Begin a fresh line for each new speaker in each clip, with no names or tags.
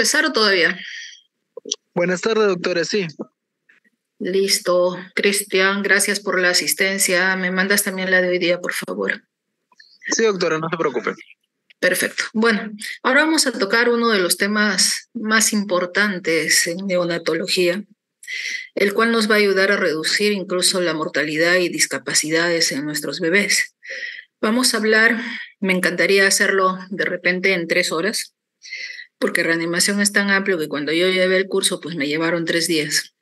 ¿Empezar o todavía?
Buenas tardes, doctora. Sí,
Listo. Cristian, gracias por la asistencia. ¿Me mandas también la de hoy día, por favor?
sí, doctora, no se preocupe.
Perfecto. Bueno, ahora vamos a tocar uno de los temas más importantes en neonatología, el cual nos va a ayudar a reducir incluso la mortalidad y discapacidades en nuestros bebés. Vamos a hablar, me encantaría hacerlo de repente en 3 horas, porque reanimación es tan amplio que cuando yo llevé el curso, pues me llevaron 3 días.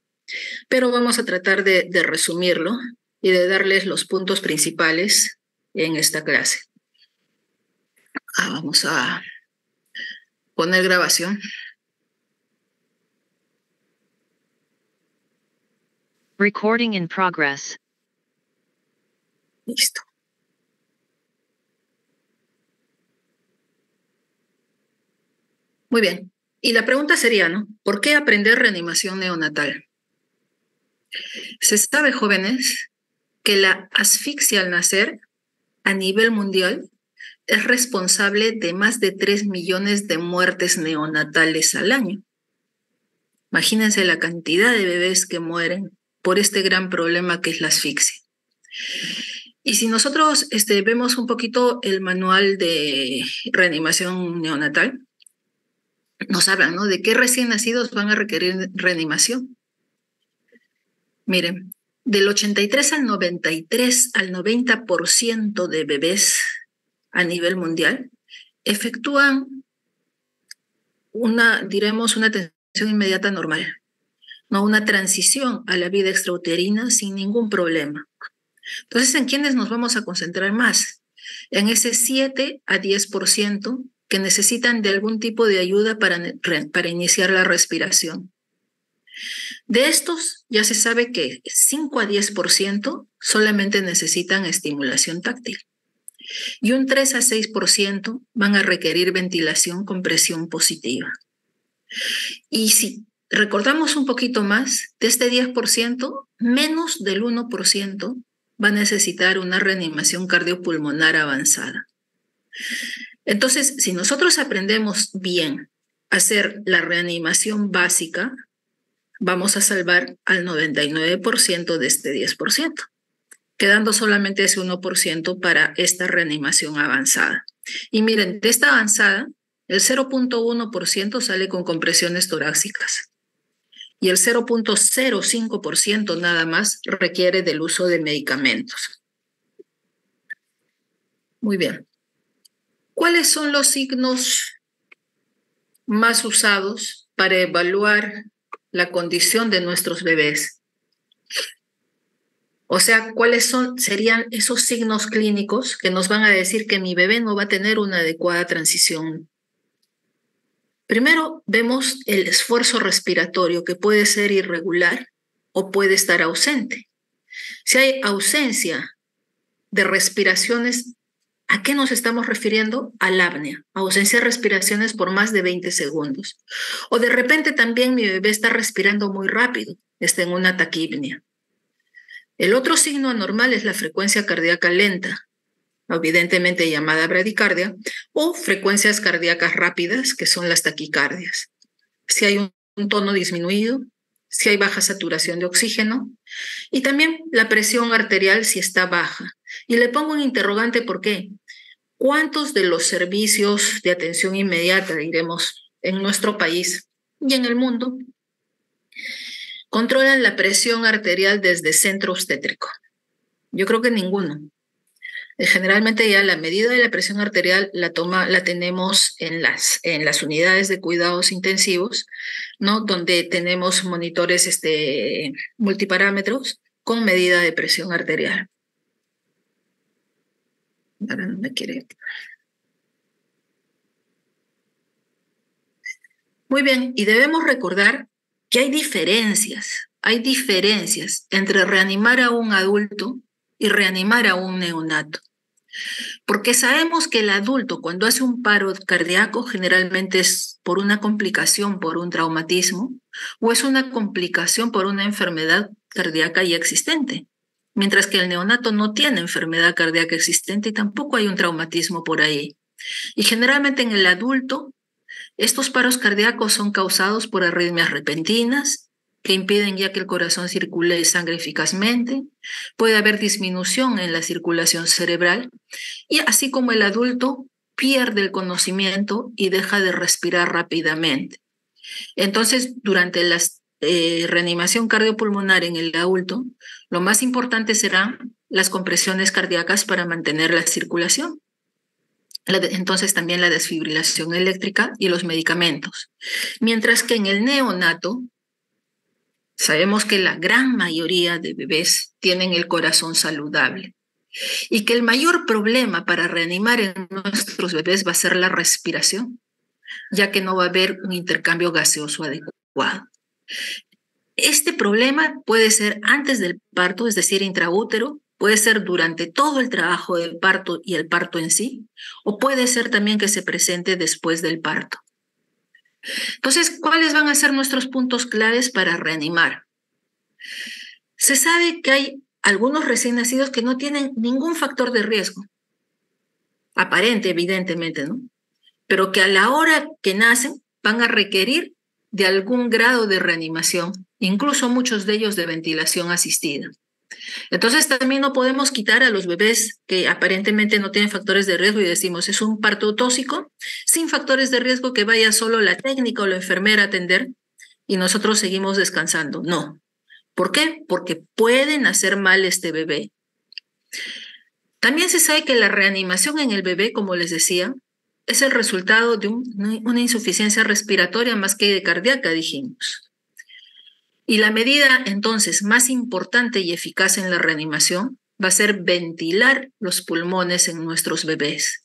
Pero vamos a tratar de resumirlo y de darles los puntos principales en esta clase. Vamos a poner grabación.
Recording in progress.
Listo. Muy bien. Y la pregunta sería, ¿no? ¿Por qué aprender reanimación neonatal? Se sabe, jóvenes, que la asfixia al nacer a nivel mundial es responsable de más de 3 millones de muertes neonatales al año. Imagínense la cantidad de bebés que mueren por este gran problema que es la asfixia. Y si nosotros vemos un poquito el manual de reanimación neonatal, nos hablan, ¿no?, de qué recién nacidos van a requerir reanimación. Miren, del 83 al 90% de bebés a nivel mundial efectúan una atención inmediata normal, no una transición a la vida extrauterina sin ningún problema. Entonces, ¿en quiénes nos vamos a concentrar más? En ese 7 a 10% que necesitan de algún tipo de ayuda para iniciar la respiración. De estos, ya se sabe que 5 a 10% solamente necesitan estimulación táctil. Y un 3 a 6% van a requerir ventilación con presión positiva. Y si recordamos un poquito más, de este 10%, menos del 1% va a necesitar una reanimación cardiopulmonar avanzada. Entonces, si nosotros aprendemos bien a hacer la reanimación básica, vamos a salvar al 99% de este 10%, quedando solamente ese 1% para esta reanimación avanzada. Y miren, de esta avanzada, el 0.1% sale con compresiones torácicas y el 0.05% nada más requiere del uso de medicamentos. Muy bien. ¿Cuáles son los signos más usados para evaluar la condición de nuestros bebés? O sea, ¿cuáles serían esos signos clínicos que nos van a decir que mi bebé no va a tener una adecuada transición? Primero, vemos el esfuerzo respiratorio, que puede ser irregular o puede estar ausente. Si hay ausencia de respiraciones, ¿a qué nos estamos refiriendo? Al apnea, ausencia de respiraciones por más de 20 segundos. O de repente también mi bebé está respirando muy rápido, está en una taquipnea. El otro signo anormal es la frecuencia cardíaca lenta, evidentemente llamada bradicardia, o frecuencias cardíacas rápidas, que son las taquicardias. Si hay un tono disminuido, si hay baja saturación de oxígeno, y también la presión arterial si está baja. Y le pongo un interrogante, ¿por qué? ¿Cuántos de los servicios de atención inmediata, diremos, en nuestro país y en el mundo, controlan la presión arterial desde centro obstétrico? Yo creo que ninguno. Generalmente ya la medida de la presión arterial la tenemos en las unidades de cuidados intensivos, ¿no?, donde tenemos monitores multiparámetros con medida de presión arterial. Ahora no me quiere. Muy bien, y debemos recordar que hay diferencias entre reanimar a un adulto y reanimar a un neonato. Porque sabemos que el adulto, cuando hace un paro cardíaco, generalmente es por una complicación, por un traumatismo, o es una complicación por una enfermedad cardíaca ya existente. Mientras que el neonato no tiene enfermedad cardíaca existente y tampoco hay un traumatismo por ahí. Y generalmente en el adulto Estos paros cardíacos son causados por arritmias repentinas que impiden ya que el corazón circule sangre eficazmente. Puede haber disminución en la circulación cerebral y así como el adulto pierde el conocimiento y deja de respirar rápidamente. Entonces, durante la reanimación cardiopulmonar en el adulto, lo más importante serán las compresiones cardíacas para mantener la circulación. Entonces también la desfibrilación eléctrica y los medicamentos. Mientras que en el neonato, sabemos que la gran mayoría de bebés tienen el corazón saludable y que el mayor problema para reanimar en nuestros bebés va a ser la respiración, ya que no va a haber un intercambio gaseoso adecuado. Este problema puede ser antes del parto, es decir, intraútero, puede ser durante todo el trabajo del parto y el parto en sí, o puede ser también que se presente después del parto. Entonces, ¿cuáles van a ser nuestros puntos claves para reanimar? Se sabe que hay algunos recién nacidos que no tienen ningún factor de riesgo, aparente, evidentemente, ¿no? Pero que a la hora que nacen van a requerir de algún grado de reanimación, incluso muchos de ellos de ventilación asistida. Entonces también no podemos quitar a los bebés que aparentemente no tienen factores de riesgo y decimos es un parto tóxico, sin factores de riesgo que vaya solo la técnica o la enfermera a atender y nosotros seguimos descansando. No. ¿Por qué? Porque pueden hacer mal este bebé. También se sabe que la reanimación en el bebé, como les decía, es el resultado de una insuficiencia respiratoria más que de cardíaca, dijimos. Y la medida, entonces, más importante y eficaz en la reanimación va a ser ventilar los pulmones en nuestros bebés.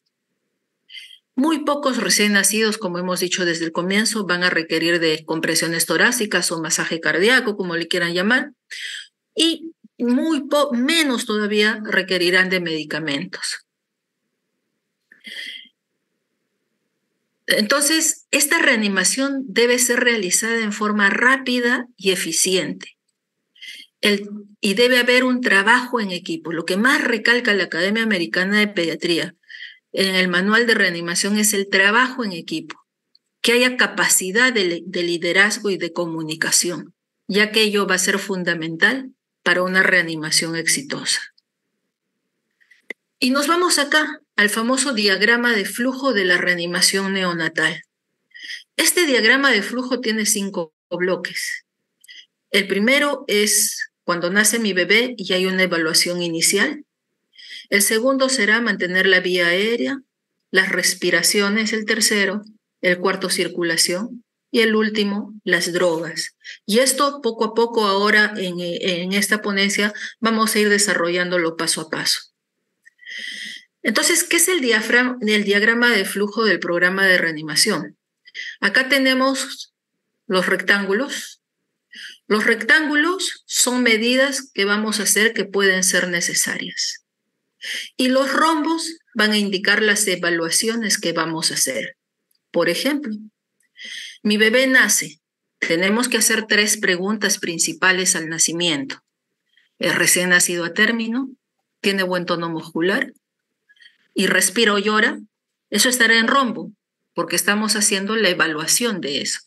Muy pocos recién nacidos, como hemos dicho desde el comienzo, van a requerir de compresiones torácicas o masaje cardíaco, como le quieran llamar, y menos todavía requerirán de medicamentos. Entonces, esta reanimación debe ser realizada en forma rápida y eficiente. Y debe haber un trabajo en equipo. Lo que más recalca la Academia Americana de Pediatría en el manual de reanimación es el trabajo en equipo, que haya capacidad de liderazgo y de comunicación, ya que ello va a ser fundamental para una reanimación exitosa. Y nos vamos acá al famoso diagrama de flujo de la reanimación neonatal. Este diagrama de flujo tiene 5 bloques. El primero es cuando nace mi bebé y hay una evaluación inicial. El segundo será mantener la vía aérea, las respiraciones, el tercero, el cuarto circulación y el último, las drogas. Y esto poco a poco ahora en esta ponencia vamos a ir desarrollándolo paso a paso. Entonces, ¿qué es el diagrama de flujo del programa de reanimación? Acá tenemos los rectángulos. Los rectángulos son medidas que vamos a hacer que pueden ser necesarias. Y los rombos van a indicar las evaluaciones que vamos a hacer. Por ejemplo, mi bebé nace. Tenemos que hacer 3 preguntas principales al nacimiento. ¿Es recién nacido a término? ¿Tiene buen tono muscular? ¿Y respira o llora? Eso estará en rombo, porque estamos haciendo la evaluación de eso.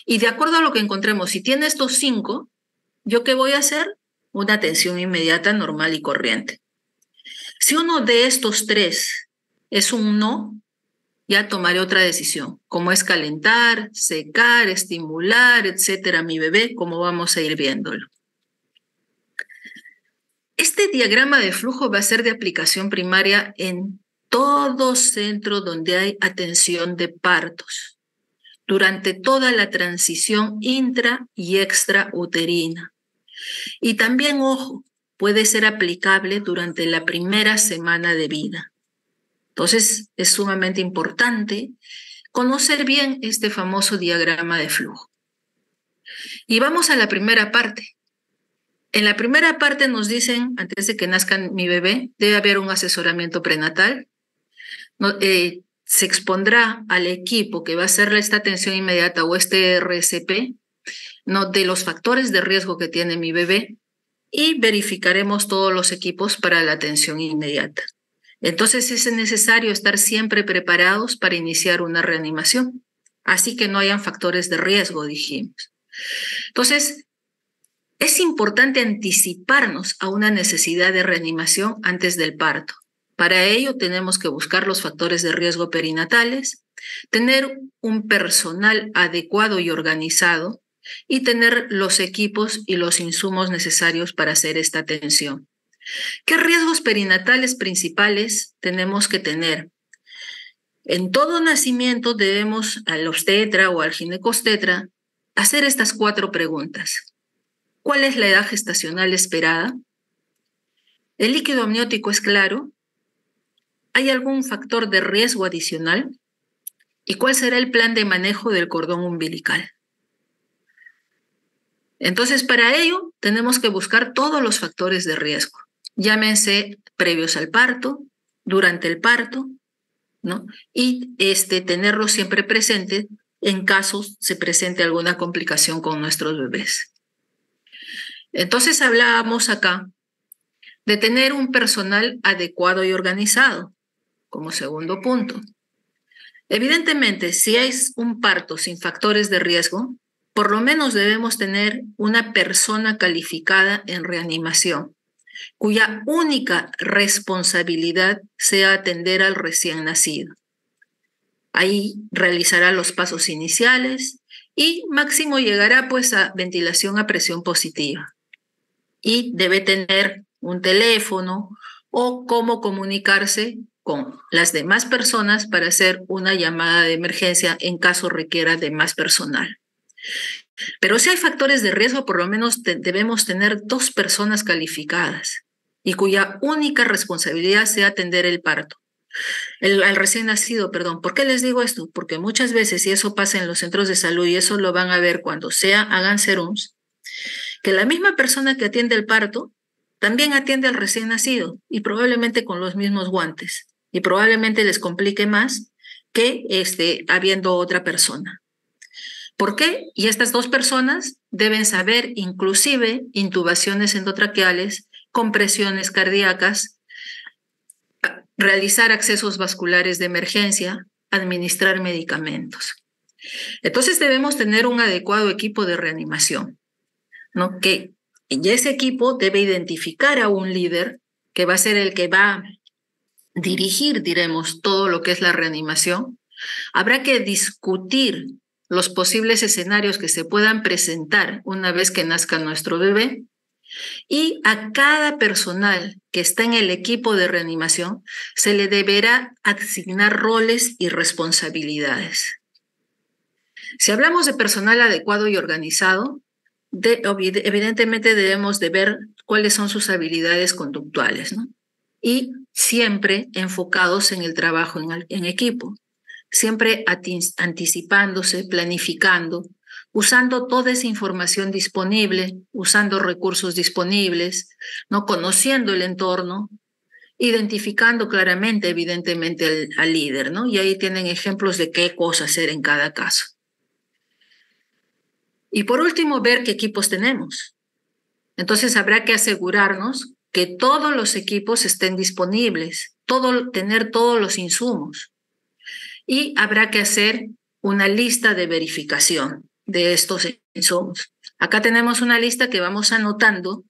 Y de acuerdo a lo que encontremos, si tiene estos 5, ¿yo qué voy a hacer? Una atención inmediata, normal y corriente. Si uno de estos 3 es un no, ya tomaré otra decisión, como es calentar, secar, estimular, etcétera, mi bebé, como vamos a ir viéndolo. Este diagrama de flujo va a ser de aplicación primaria en todo centro donde hay atención de partos, durante toda la transición intra y extrauterina. Y también, ojo, puede ser aplicable durante la primera semana de vida. Entonces, es sumamente importante conocer bien este famoso diagrama de flujo. Y vamos a la primera parte. En la primera parte nos dicen, antes de que nazca mi bebé, debe haber un asesoramiento prenatal. Se expondrá al equipo que va a hacer esta atención inmediata o este RCP, de los factores de riesgo que tiene mi bebé y verificaremos todos los equipos para la atención inmediata. Entonces es necesario estar siempre preparados para iniciar una reanimación. así que no hayan factores de riesgo, dijimos. Entonces, es importante anticiparnos a una necesidad de reanimación antes del parto. Para ello tenemos que buscar los factores de riesgo perinatales, tener un personal adecuado y organizado y tener los equipos y los insumos necesarios para hacer esta atención. ¿Qué riesgos perinatales principales tenemos que tener? En todo nacimiento debemos al obstetra o al ginecobstetra hacer estas 4 preguntas. ¿Cuál es la edad gestacional esperada? ¿El líquido amniótico es claro? ¿Hay algún factor de riesgo adicional? ¿Y cuál será el plan de manejo del cordón umbilical? Entonces, para ello, tenemos que buscar todos los factores de riesgo, llámense previos al parto, durante el parto, ¿no? Y tenerlos siempre presentes en caso se presente alguna complicación con nuestros bebés. Entonces, hablábamos acá de tener un personal adecuado y organizado, como segundo punto. Evidentemente, si hay un parto sin factores de riesgo, por lo menos debemos tener una persona calificada en reanimación, cuya única responsabilidad sea atender al recién nacido. Ahí realizará los pasos iniciales y máximo llegará pues a ventilación a presión positiva. Y debe tener un teléfono o cómo comunicarse con las demás personas para hacer una llamada de emergencia en caso requiera de más personal. Pero si hay factores de riesgo, por lo menos debemos tener 2 personas calificadas y cuya única responsabilidad sea atender el parto. Al recién nacido, perdón. ¿Por qué les digo esto? Porque muchas veces, y eso pasa en los centros de salud, y eso lo van a ver cuando hagan serums, que la misma persona que atiende el parto también atiende al recién nacido y probablemente con los mismos guantes y probablemente les complique más que habiendo otra persona. ¿Por qué? Y estas 2 personas deben saber inclusive intubaciones endotraqueales, compresiones cardíacas, realizar accesos vasculares de emergencia, administrar medicamentos. Entonces debemos tener un adecuado equipo de reanimación, ¿no? Y ese equipo debe identificar a un líder que va a ser el que va a dirigir, diremos, todo lo que es la reanimación. Habrá que discutir los posibles escenarios que se puedan presentar una vez que nazca nuestro bebé. Y a cada personal que está en el equipo de reanimación se le deberá asignar roles y responsabilidades. Si hablamos de personal adecuado y organizado, evidentemente debemos de ver cuáles son sus habilidades conductuales, ¿no? Y siempre enfocados en el trabajo en equipo, siempre anticipándose, planificando, usando toda esa información disponible, usando recursos disponibles, ¿no? Conociendo el entorno, identificando claramente, evidentemente, al líder, ¿no? Y ahí tienen ejemplos de qué cosa hacer en cada caso. Y por último, ver qué equipos tenemos. Entonces habrá que asegurarnos que todos los equipos estén disponibles, tener todos los insumos. Y habrá que hacer una lista de verificación de estos insumos. Acá tenemos una lista que vamos anotando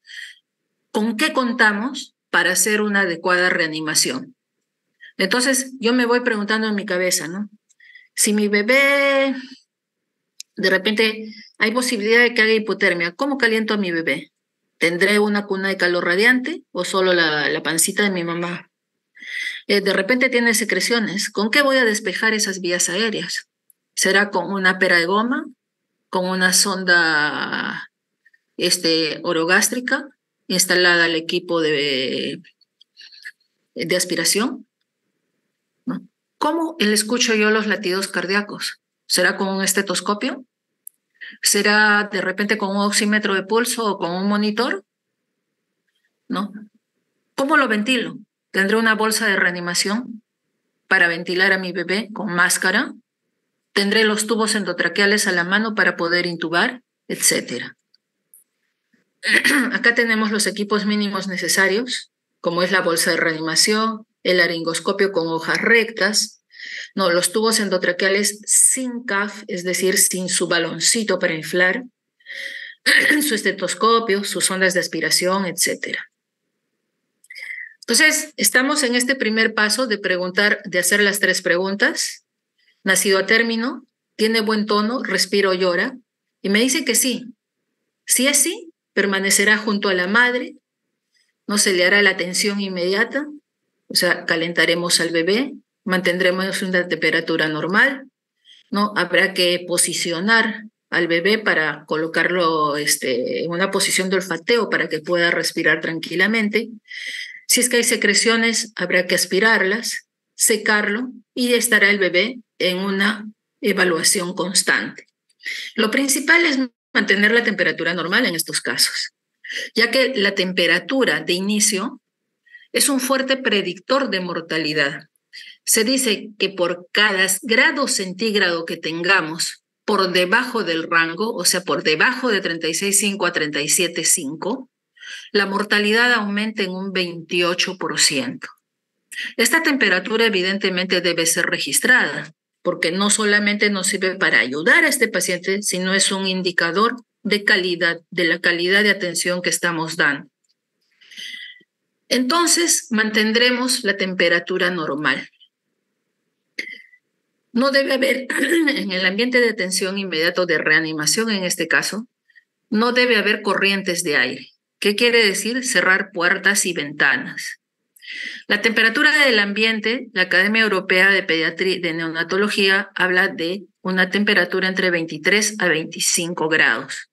con qué contamos para hacer una adecuada reanimación. Entonces yo me voy preguntando en mi cabeza, ¿no? Si mi bebé, de repente hay posibilidad de que haga hipotermia, ¿cómo caliento a mi bebé? ¿Tendré una cuna de calor radiante o solo la pancita de mi mamá? De repente tiene secreciones, ¿con qué voy a despejar esas vías aéreas? ¿Será con una pera de goma? ¿Con una sonda orogástrica instalada al equipo de aspiración? ¿No? ¿Cómo le escucho yo los latidos cardíacos? ¿Será con un estetoscopio? ¿Será de repente con un oxímetro de pulso o con un monitor? ¿No? ¿Cómo lo ventilo? ¿Tendré una bolsa de reanimación para ventilar a mi bebé con máscara? ¿Tendré los tubos endotraqueales a la mano para poder intubar? Etcétera. Acá tenemos los equipos mínimos necesarios, como es la bolsa de reanimación, el laringoscopio con hojas rectas, No, los tubos endotraqueales sin CAF, es decir, sin su baloncito para inflar, su estetoscopio, sus ondas de aspiración, etc. Entonces, estamos en este primer paso de preguntar, de hacer las 3 preguntas. Nacido a término, tiene buen tono, respira o llora, y me dice que sí. Si es sí, permanecerá junto a la madre, no se le hará la atención inmediata, o sea, calentaremos al bebé, mantendremos una temperatura normal, ¿no? Habrá que posicionar al bebé para colocarlo en una posición de olfateo para que pueda respirar tranquilamente. Si es que hay secreciones, habrá que aspirarlas, secarlo y estará el bebé en una evaluación constante. Lo principal es mantener la temperatura normal en estos casos, ya que la temperatura de inicio es un fuerte predictor de mortalidad. Se dice que por cada grado centígrado que tengamos por debajo del rango, o sea, por debajo de 36,5 a 37,5, la mortalidad aumenta en un 28%. Esta temperatura evidentemente debe ser registrada, porque no solamente nos sirve para ayudar a este paciente, sino es un indicador de calidad, de la calidad de atención que estamos dando. Entonces, mantendremos la temperatura normal. No debe haber, en el ambiente de atención inmediato de reanimación en este caso, no debe haber corrientes de aire. ¿Qué quiere decir? Cerrar puertas y ventanas. La temperatura del ambiente, la Academia Europea de Pediatría de Neonatología habla de una temperatura entre 23 a 25 grados.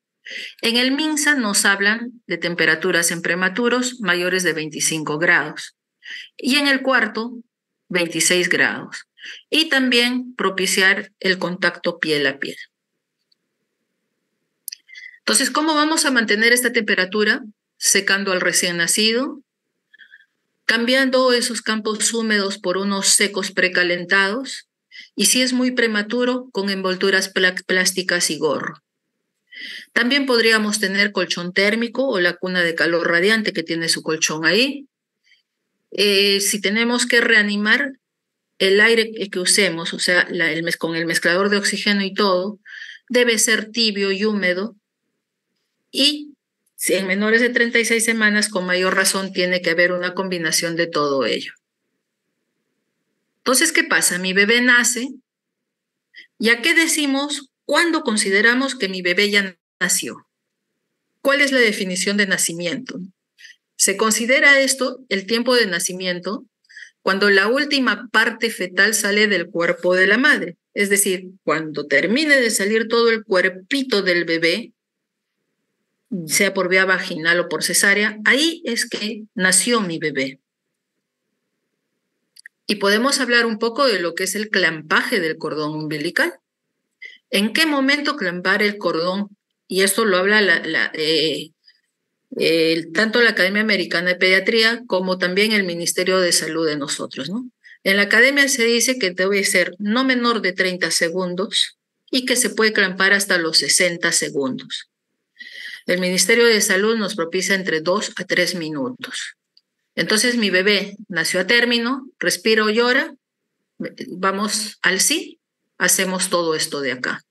En el MINSA nos hablan de temperaturas en prematuros mayores de 25 grados. Y en el cuarto, 26 grados. Y también propiciar el contacto piel a piel. Entonces, ¿cómo vamos a mantener esta temperatura? Secando al recién nacido, cambiando esos campos húmedos por unos secos precalentados, y si es muy prematuro, con envolturas plásticas y gorro. También podríamos tener colchón térmico o la cuna de calor radiante que tiene su colchón ahí. Si tenemos que reanimar, el aire que usemos, o sea, con el mezclador de oxígeno y todo, debe ser tibio y húmedo, y si en menores de 36 semanas, con mayor razón, tiene que haber una combinación de todo ello. Entonces, ¿qué pasa? Mi bebé nace, ¿y a qué decimos cuándo consideramos que mi bebé ya nació? ¿Cuál es la definición de nacimiento? Se considera esto, el tiempo de nacimiento, cuando la última parte fetal sale del cuerpo de la madre. Es decir, cuando termine de salir todo el cuerpito del bebé, sea por vía vaginal o por cesárea, ahí es que nació mi bebé. Y podemos hablar un poco de lo que es el clampaje del cordón umbilical. ¿En qué momento clampar el cordón? Y esto lo habla tanto la Academia Americana de Pediatría como también el Ministerio de Salud de nosotros, ¿no? En la academia se dice que debe ser no menor de 30 segundos y que se puede clampar hasta los 60 segundos. El Ministerio de Salud nos propicia entre 2 a 3 minutos. Entonces mi bebé nació a término, respira o llora, vamos al sí, hacemos todo esto de acá.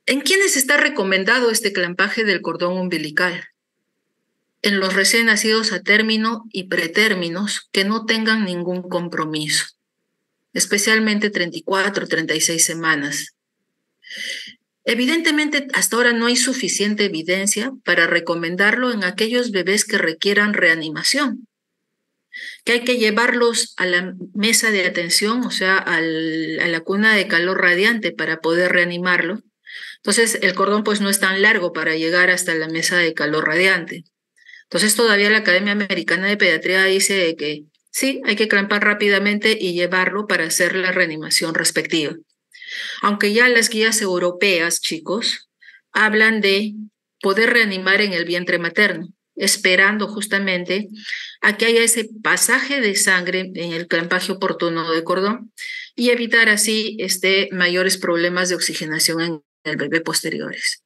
¿En quiénes está recomendado este clampaje del cordón umbilical? En los recién nacidos a término y pretérminos que no tengan ningún compromiso, especialmente 34 o 36 semanas. Evidentemente, hasta ahora no hay suficiente evidencia para recomendarlo en aquellos bebés que requieran reanimación, que hay que llevarlos a la mesa de atención, o sea, a la cuna de calor radiante para poder reanimarlo. Entonces, el cordón pues no es tan largo para llegar hasta la mesa de calor radiante. Entonces, todavía la Academia Americana de Pediatría dice que sí, hay que clampar rápidamente y llevarlo para hacer la reanimación respectiva. Aunque ya las guías europeas, chicos, hablan de poder reanimar en el vientre materno, esperando justamente a que haya ese pasaje de sangre en el clampaje oportuno de cordón y evitar así mayores problemas de oxigenación en el bebé posteriores.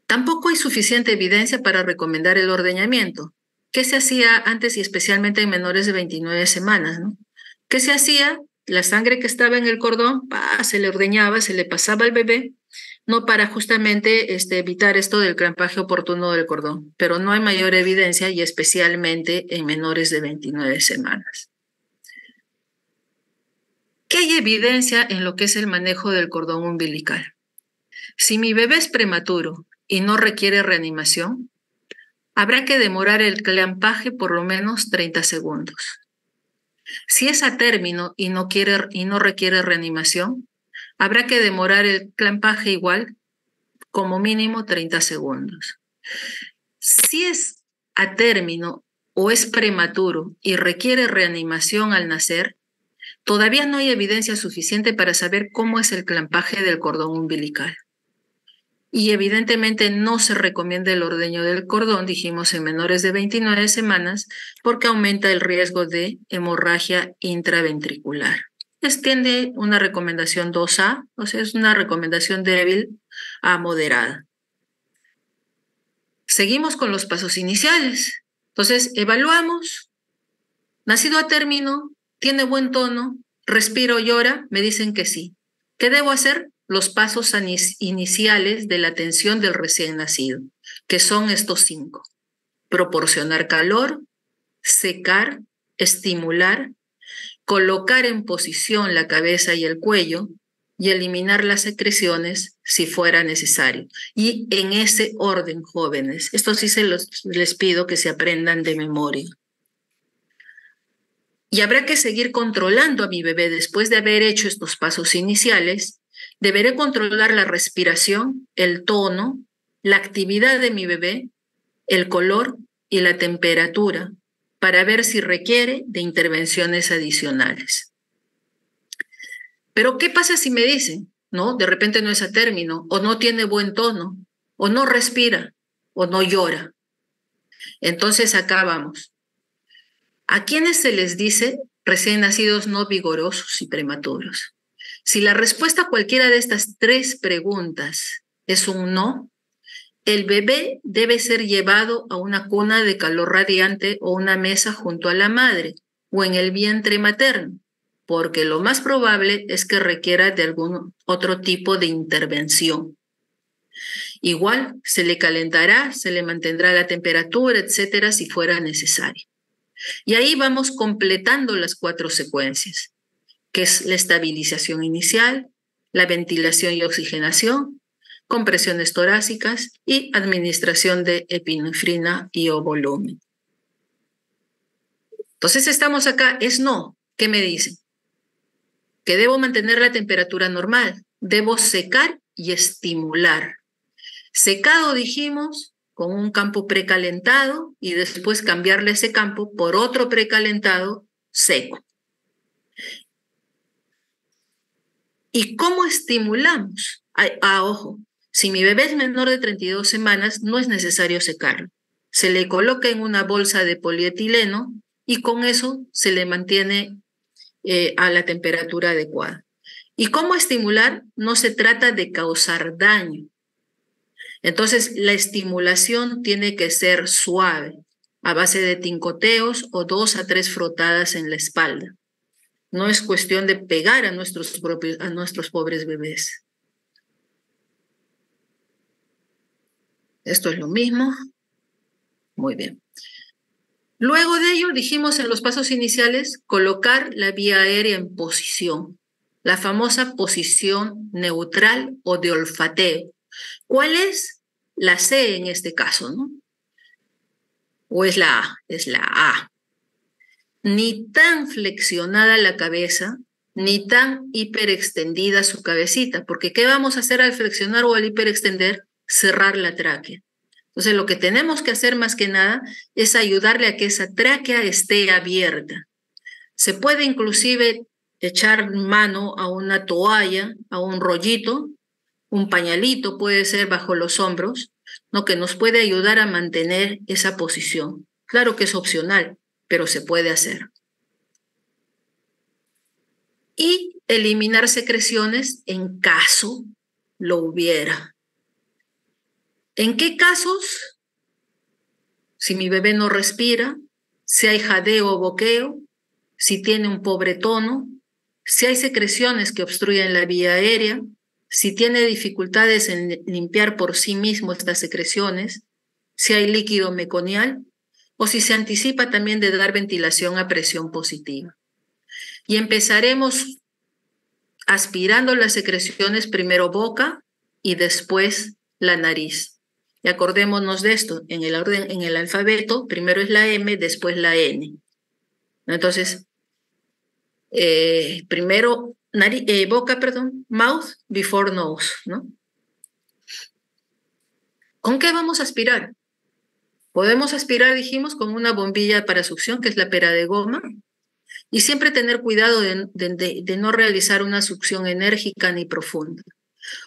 Tampoco hay suficiente evidencia para recomendar el ordeñamiento. ¿qué se hacía antes y especialmente en menores de 29 semanas, ¿no? ¿Qué se hacía? La sangre que estaba en el cordón, se le ordeñaba, se le pasaba al bebé, no para justamente evitar esto del clampaje oportuno del cordón, pero no hay mayor evidencia y especialmente en menores de 29 semanas. ¿Qué hay evidencia en lo que es el manejo del cordón umbilical? Si mi bebé es prematuro y no requiere reanimación, habrá que demorar el clampaje por lo menos 30 segundos. Si es a término y no requiere reanimación, habrá que demorar el clampaje igual, como mínimo 30 segundos. Si es a término o es prematuro y requiere reanimación al nacer, todavía no hay evidencia suficiente para saber cómo es el clampaje del cordón umbilical. Y evidentemente no se recomienda el ordeño del cordón, dijimos, en menores de 29 semanas, porque aumenta el riesgo de hemorragia intraventricular. Tiene una recomendación 2A, o sea, es una recomendación débil a moderada. Seguimos con los pasos iniciales. Entonces, evaluamos, nacido a término, tiene buen tono, respira o llora, me dicen que sí. ¿Qué debo hacer? Los pasos iniciales de la atención del recién nacido, que son estos 5. Proporcionar calor, secar, estimular, colocar en posición la cabeza y el cuello y eliminar las secreciones si fuera necesario. Y en ese orden, jóvenes. Esto sí les pido que se aprendan de memoria. Y habrá que seguir controlando a mi bebé después de haber hecho estos pasos iniciales. Deberé controlar la respiración, el tono, la actividad de mi bebé, el color y la temperatura para ver si requiere de intervenciones adicionales. Pero ¿qué pasa si me dicen, no, de repente no es a término, o no tiene buen tono, o no respira, o no llora? Entonces acá vamos. ¿A quiénes se les dice recién nacidos no vigorosos y prematuros? Si la respuesta a cualquiera de estas 3 preguntas es un no, el bebé debe ser llevado a una cuna de calor radiante o una mesa junto a la madre o en el vientre materno, porque lo más probable es que requiera de algún otro tipo de intervención. Igual se le calentará, se le mantendrá la temperatura, etcétera, si fuera necesario. Y ahí vamos completando las 4 secuencias, que es la estabilización inicial, la ventilación y oxigenación, compresiones torácicas y administración de epinefrina y o volumen. Entonces estamos acá, es no. ¿Qué me dicen? Que debo mantener la temperatura normal, debo secar y estimular. Secado, dijimos, con un campo precalentado y después cambiarle ese campo por otro precalentado seco. ¿Y cómo estimulamos? Ojo, si mi bebé es menor de 32 semanas, no es necesario secarlo. Se le coloca en una bolsa de polietileno y con eso se le mantiene a la temperatura adecuada. ¿Y cómo estimular? No se trata de causar daño. Entonces, la estimulación tiene que ser suave, a base de tincoteos o 2 a 3 frotadas en la espalda. No es cuestión de pegar a nuestros pobres bebés. Esto es lo mismo. Muy bien. Luego de ello, dijimos en los pasos iniciales, colocar la vía aérea en posición, la famosa posición neutral o de olfateo. ¿Cuál es? La C en este caso, ¿no? ¿O es la A? Es la A. Ni tan flexionada la cabeza, ni tan hiperextendida su cabecita, porque ¿qué vamos a hacer al flexionar o al hiperextender? Cerrar la tráquea. Entonces, lo que tenemos que hacer más que nada es ayudarle a que esa tráquea esté abierta. Se puede inclusive echar mano a una toalla, a un rollito, un pañalito puede ser bajo los hombros, ¿no? Que nos puede ayudar a mantener esa posición. Claro que es opcional, pero se puede hacer. Y eliminar secreciones en caso lo hubiera. ¿En qué casos? si mi bebé no respira, si hay jadeo o boqueo, si tiene un pobre tono, si hay secreciones que obstruyen la vía aérea, si tiene dificultades en limpiar por sí mismo estas secreciones, si hay líquido meconial o si se anticipa también de dar ventilación a presión positiva. Y empezaremos aspirando las secreciones, primero boca y después la nariz. Y acordémonos de esto, en el orden, en el alfabeto, primero es la M, después la N. Entonces, primero boca, mouth before nose, ¿no? ¿Con qué vamos a aspirar? Podemos aspirar, dijimos, con una bombilla para succión, que es la pera de goma, y siempre tener cuidado de no realizar una succión enérgica ni profunda.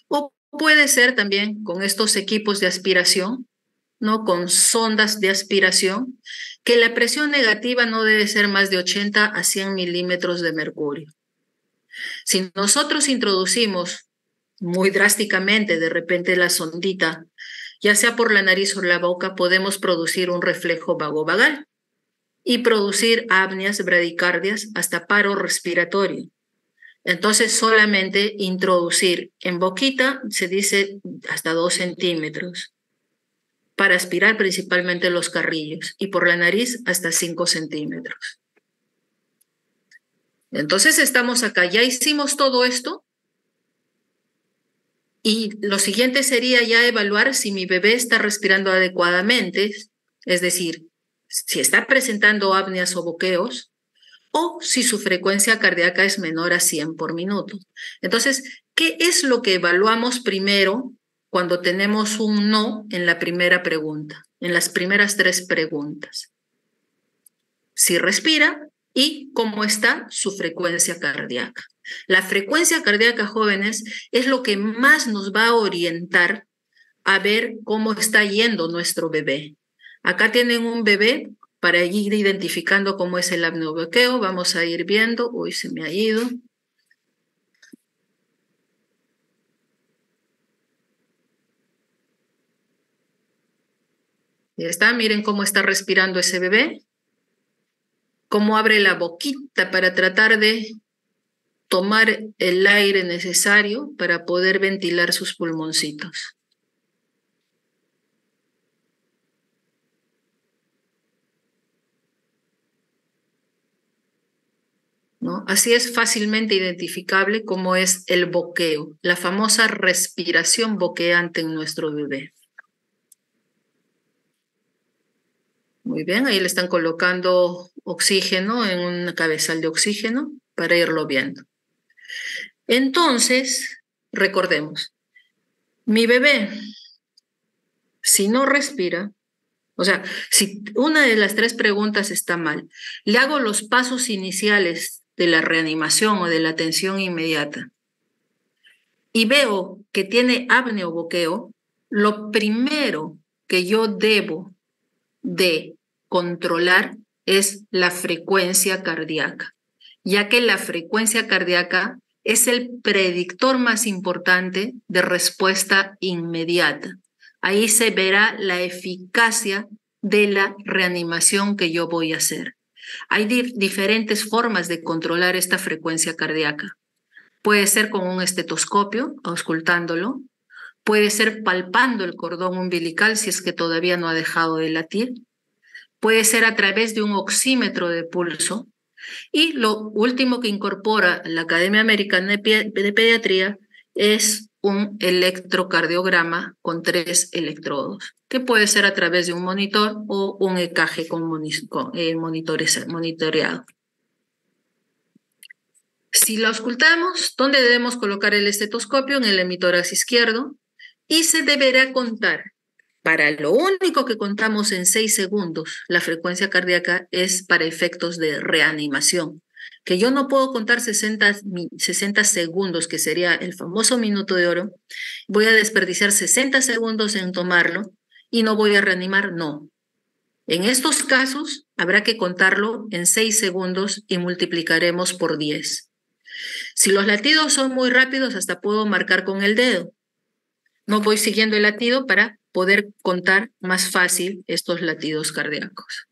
O puede ser también con estos equipos de aspiración, ¿no? Con sondas de aspiración, que la presión negativa no debe ser más de 80 a 100 milímetros de mercurio. Si nosotros introducimos muy drásticamente de repente la sondita, ya sea por la nariz o la boca, podemos producir un reflejo vagovagal y producir apneas, bradicardias, hasta paro respiratorio. Entonces, solamente introducir en boquita, se dice hasta 2 centímetros, para aspirar principalmente los carrillos, y por la nariz hasta 5 centímetros. Entonces, estamos acá, ya hicimos todo esto, y lo siguiente sería ya evaluar si mi bebé está respirando adecuadamente, es decir, si está presentando apneas o boqueos, o si su frecuencia cardíaca es menor a 100 por minuto. Entonces, ¿qué es lo que evaluamos primero cuando tenemos un no en la primera pregunta, en las primeras 3 preguntas? Si respira y cómo está su frecuencia cardíaca. La frecuencia cardíaca, jóvenes, es lo que más nos va a orientar a ver cómo está yendo nuestro bebé. Acá tienen un bebé. Para ir identificando cómo es el apneobloqueo, vamos a ir viendo. Uy, se me ha ido. Ya está, miren cómo está respirando ese bebé. Cómo abre la boquita para tratar de tomar el aire necesario para poder ventilar sus pulmoncitos. ¿No? Así es fácilmente identificable cómo es el boqueo, la famosa respiración boqueante en nuestro bebé. Muy bien, ahí le están colocando oxígeno en un cabezal de oxígeno para irlo viendo. Entonces, recordemos, mi bebé, si no respira, o sea, si una de las 3 preguntas está mal, le hago los pasos iniciales de la reanimación o de la atención inmediata y veo que tiene apnea o boqueo, lo primero que yo debo de controlar es la frecuencia cardíaca, ya que la frecuencia cardíaca es el predictor más importante de respuesta inmediata. Ahí se verá la eficacia de la reanimación que yo voy a hacer. Hay diferentes formas de controlar esta frecuencia cardíaca. Puede ser con un estetoscopio, auscultándolo. Puede ser palpando el cordón umbilical si es que todavía no ha dejado de latir. Puede ser a través de un oxímetro de pulso. Y lo último que incorpora la Academia Americana de Pediatría es un electrocardiograma con 3 electrodos, que puede ser a través de un monitor o un EKG monitoreado. Si lo auscultamos, ¿dónde debemos colocar el estetoscopio? En el hemitórax izquierdo, y se deberá contar. Para lo único que contamos en 6 segundos, la frecuencia cardíaca es para efectos de reanimación, que yo no puedo contar 60 segundos, que sería el famoso minuto de oro. Voy a desperdiciar 60 segundos en tomarlo y no voy a reanimar, no. En estos casos habrá que contarlo en 6 segundos y multiplicaremos por 10. Si los latidos son muy rápidos, hasta puedo marcar con el dedo. No voy siguiendo el latido para poder contar más fácil estos latidos cardíacos.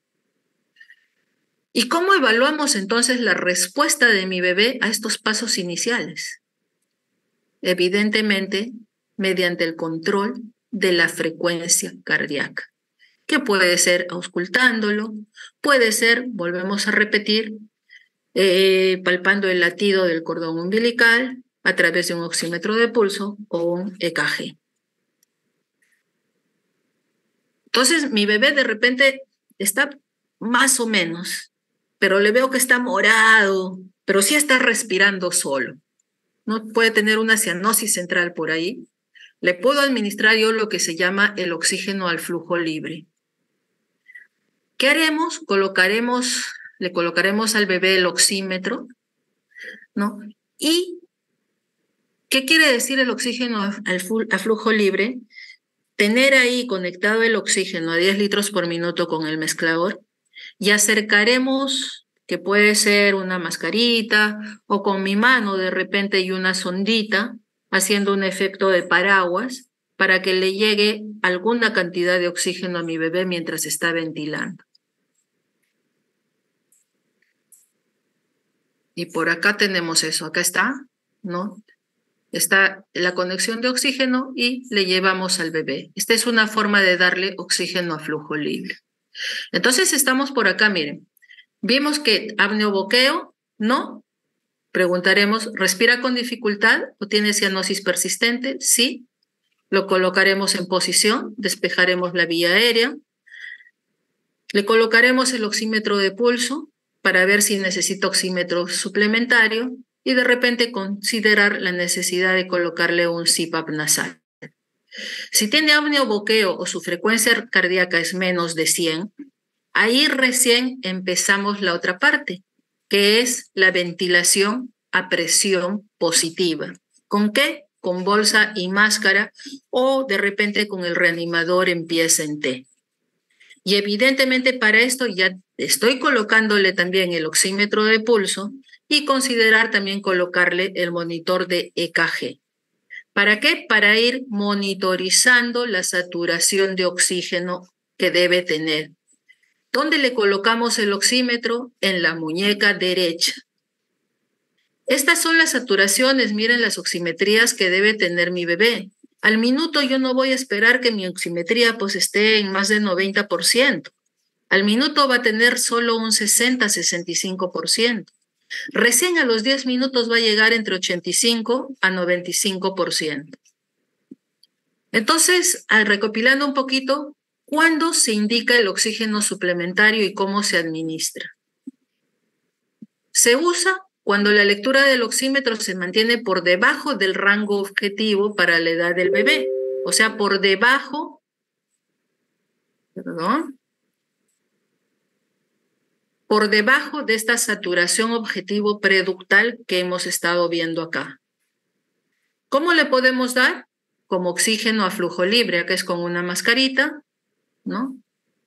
¿Y cómo evaluamos entonces la respuesta de mi bebé a estos pasos iniciales? Evidentemente, mediante el control de la frecuencia cardíaca, que puede ser auscultándolo, puede ser, volvemos a repetir, palpando el latido del cordón umbilical a través de un oxímetro de pulso o un EKG. Entonces, mi bebé de repente está más o menos, pero le veo que está morado, pero sí está respirando solo. No puede tener una cianosis central por ahí. Le puedo administrar yo lo que se llama el oxígeno al flujo libre. ¿Qué haremos? Le colocaremos al bebé el oxímetro, ¿no? ¿Y qué quiere decir el oxígeno a flujo libre? Tener ahí conectado el oxígeno a 10 litros por minuto con el mezclador y acercaremos, que puede ser una mascarita o con mi mano de repente y una sondita, haciendo un efecto de paraguas para que le llegue alguna cantidad de oxígeno a mi bebé mientras está ventilando. Y por acá tenemos eso, acá está, ¿no? Está la conexión de oxígeno y le llevamos al bebé. Esta es una forma de darle oxígeno a flujo libre. Entonces estamos por acá, miren. Vimos que apneo-boqueo, no. Preguntaremos, ¿respira con dificultad o tiene cianosis persistente? Sí. Lo colocaremos en posición, despejaremos la vía aérea. Le colocaremos el oxímetro de pulso para ver si necesita oxímetro suplementario y de repente considerar la necesidad de colocarle un CPAP nasal. Si tiene apneo-boqueo o su frecuencia cardíaca es menos de 100, ahí recién empezamos la otra parte, que es la ventilación a presión positiva. ¿Con qué? Con bolsa y máscara o de repente con el reanimador en pies en T. Y evidentemente para esto ya estoy colocándole también el oxímetro de pulso y considerar también colocarle el monitor de EKG. ¿Para qué? Para ir monitorizando la saturación de oxígeno que debe tener. ¿Dónde le colocamos el oxímetro? En la muñeca derecha. Estas son las saturaciones, miren las oximetrías que debe tener mi bebé. Al minuto yo no voy a esperar que mi oximetría pues esté en más del 90%. Al minuto va a tener solo un 60-65%. Recién a los 10 minutos va a llegar entre 85 a 95%. Entonces, recopilando un poquito, ¿cuándo se indica el oxígeno suplementario y cómo se administra? Se usa cuando la lectura del oxímetro se mantiene por debajo del rango objetivo para la edad del bebé, o sea, por debajo, por debajo de esta saturación objetivo preductal que hemos estado viendo acá. ¿Cómo le podemos dar? Como oxígeno a flujo libre, acá es con una mascarita, ¿no?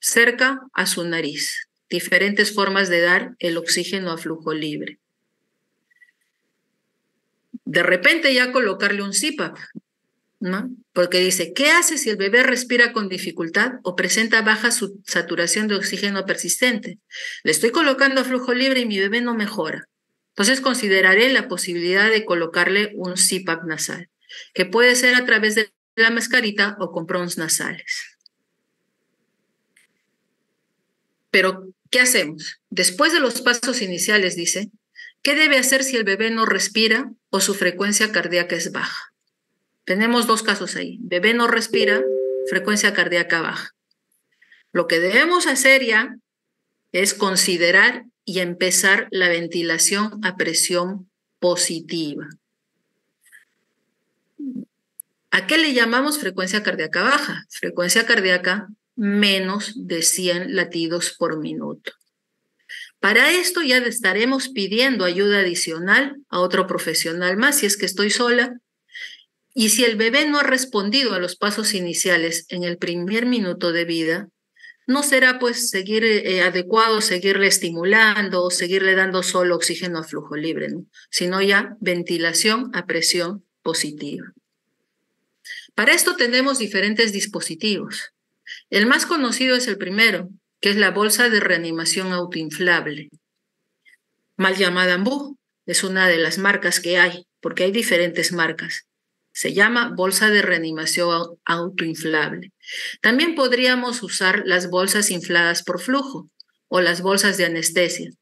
Cerca a su nariz. Diferentes formas de dar el oxígeno a flujo libre. De repente ya colocarle un CPAP, ¿no? Porque dice, ¿qué hace si el bebé respira con dificultad o presenta baja saturación de oxígeno persistente? Le estoy colocando a flujo libre y mi bebé no mejora. Entonces consideraré la posibilidad de colocarle un CPAP nasal, que puede ser a través de la mascarita o con prons nasales. Pero, ¿qué hacemos? Después de los pasos iniciales, dice, ¿qué debe hacer si el bebé no respira o su frecuencia cardíaca es baja? Tenemos dos casos ahí. Bebé no respira, frecuencia cardíaca baja. Lo que debemos hacer ya es considerar y empezar la ventilación a presión positiva. ¿A qué le llamamos frecuencia cardíaca baja? Frecuencia cardíaca menos de 100 latidos por minuto. Para esto ya le estaremos pidiendo ayuda adicional a otro profesional más, si es que estoy sola. Y si el bebé no ha respondido a los pasos iniciales en el primer minuto de vida, no será pues adecuado seguirle estimulando o seguirle dando solo oxígeno a flujo libre, ¿no? Sino ya ventilación a presión positiva. Para esto tenemos diferentes dispositivos. El más conocido es el primero, que es la bolsa de reanimación autoinflable, mal llamada Ambu. Es una de las marcas que hay, porque hay diferentes marcas. Se llama bolsa de reanimación autoinflable. También podríamos usar las bolsas infladas por flujo o las bolsas de anestesia.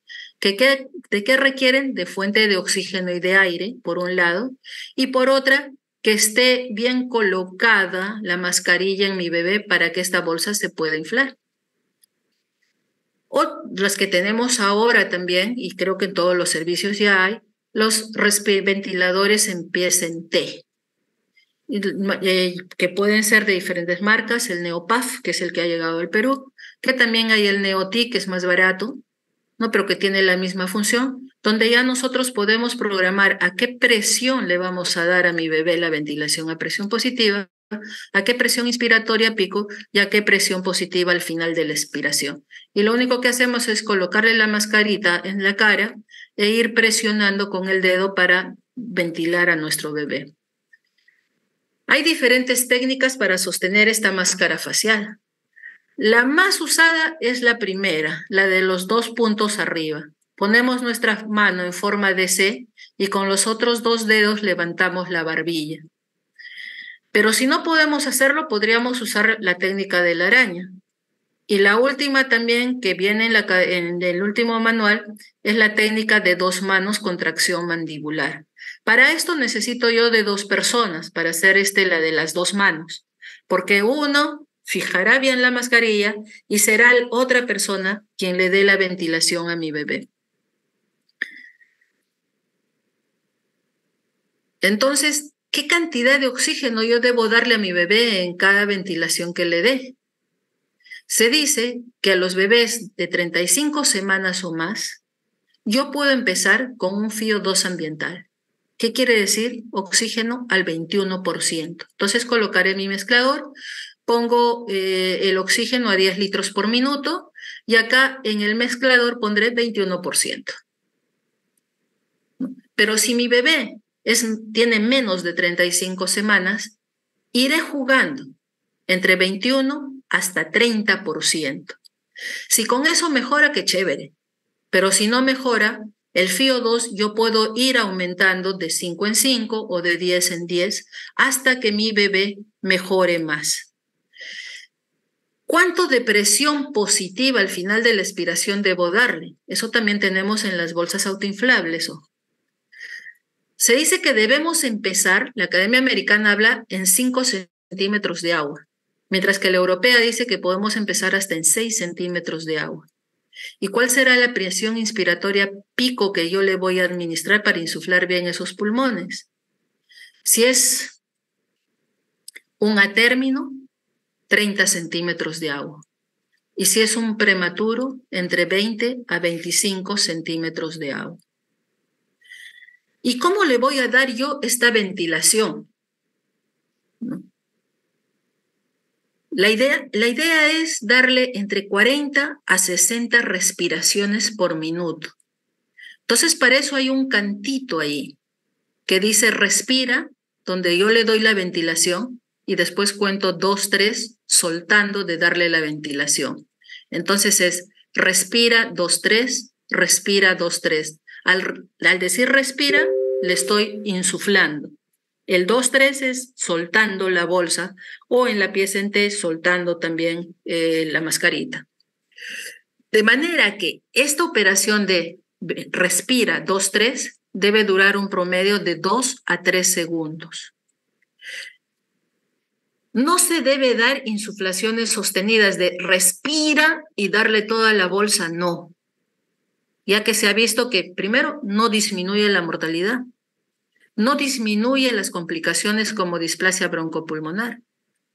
¿De qué requieren? De fuente de oxígeno y de aire, por un lado, y por otra, que esté bien colocada la mascarilla en mi bebé para que esta bolsa se pueda inflar. O las que tenemos ahora también, y creo que en todos los servicios ya hay, los ventiladores en pies en T, que pueden ser de diferentes marcas, el Neopaf, que es el que ha llegado al Perú, que también hay el Neoti, que es más barato, ¿no? Pero que tiene la misma función, donde ya nosotros podemos programar a qué presión le vamos a dar a mi bebé la ventilación, a presión positiva, a qué presión inspiratoria pico y a qué presión positiva al final de la expiración. Y lo único que hacemos es colocarle la mascarita en la cara e ir presionando con el dedo para ventilar a nuestro bebé. Hay diferentes técnicas para sostener esta máscara facial. La más usada es la primera, la de los 2 puntos arriba. Ponemos nuestra mano en forma de C y con los otros 2 dedos levantamos la barbilla. Pero si no podemos hacerlo, podríamos usar la técnica de la araña. Y la última también, que viene en el último manual, es la técnica de 2 manos con tracción mandibular. Para esto necesito yo de 2 personas para hacer la de las 2 manos, porque uno fijará bien la mascarilla y será otra persona quien le dé la ventilación a mi bebé. Entonces, ¿qué cantidad de oxígeno yo debo darle a mi bebé en cada ventilación que le dé? Se dice que a los bebés de 35 semanas o más, yo puedo empezar con un FiO2 ambiental. ¿Qué quiere decir? Oxígeno al 21%. Entonces colocaré mi mezclador, pongo el oxígeno a 10 litros por minuto y acá en el mezclador pondré 21%. Pero si mi bebé tiene menos de 35 semanas, iré jugando entre 21 hasta 30%. Si con eso mejora, qué chévere. Pero si no mejora, el FiO2 yo puedo ir aumentando de 5 en 5 o de 10 en 10 hasta que mi bebé mejore más. ¿Cuánto de presión positiva al final de la expiración debo darle? Eso también tenemos en las bolsas autoinflables. Se dice que debemos empezar, la Academia Americana habla en 5 centímetros de agua, mientras que la europea dice que podemos empezar hasta en 6 centímetros de agua. ¿Y cuál será la presión inspiratoria pico que yo le voy a administrar para insuflar bien esos pulmones? Si es un atérmino, 30 centímetros de agua. Y si es un prematuro, entre 20 a 25 centímetros de agua. ¿Y cómo le voy a dar yo esta ventilación? ¿No? La idea es darle entre 40 a 60 respiraciones por minuto. Entonces, para eso hay un cantito ahí que dice respira, donde yo le doy la ventilación y después cuento 2, 3, soltando de darle la ventilación. Entonces es respira 2, 3, respira 2, 3. Al decir respira, le estoy insuflando. El 2, 3 es soltando la bolsa o en la pieza en T soltando también la mascarita. De manera que esta operación de respira 2, 3 debe durar un promedio de 2 a 3 segundos. No se debe dar insuflaciones sostenidas de respira y darle toda la bolsa, no. Ya que se ha visto que, primero, no disminuye la mortalidad, no disminuye las complicaciones como displasia broncopulmonar,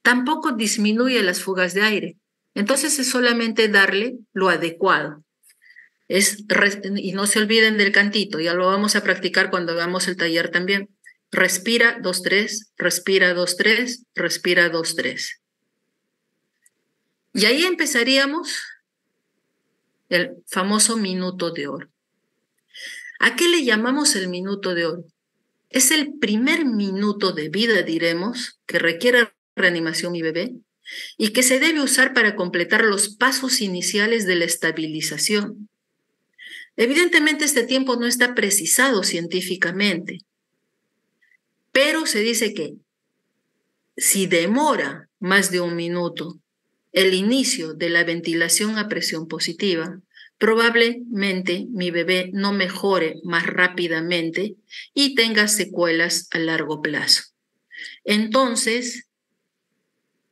tampoco disminuye las fugas de aire. Entonces es solamente darle lo adecuado. Y no se olviden del cantito, ya lo vamos a practicar cuando hagamos el taller también. Respira 2, 3, respira 2, 3, respira 2, 3. Y ahí empezaríamos el famoso minuto de oro. ¿A qué le llamamos el minuto de oro? Es el primer minuto de vida, diremos, que requiere reanimación mi bebé y que se debe usar para completar los pasos iniciales de la estabilización. Evidentemente, este tiempo no está precisado científicamente, pero se dice que si demora más de un minuto el inicio de la ventilación a presión positiva, probablemente mi bebé no mejore más rápidamente y tenga secuelas a largo plazo. Entonces,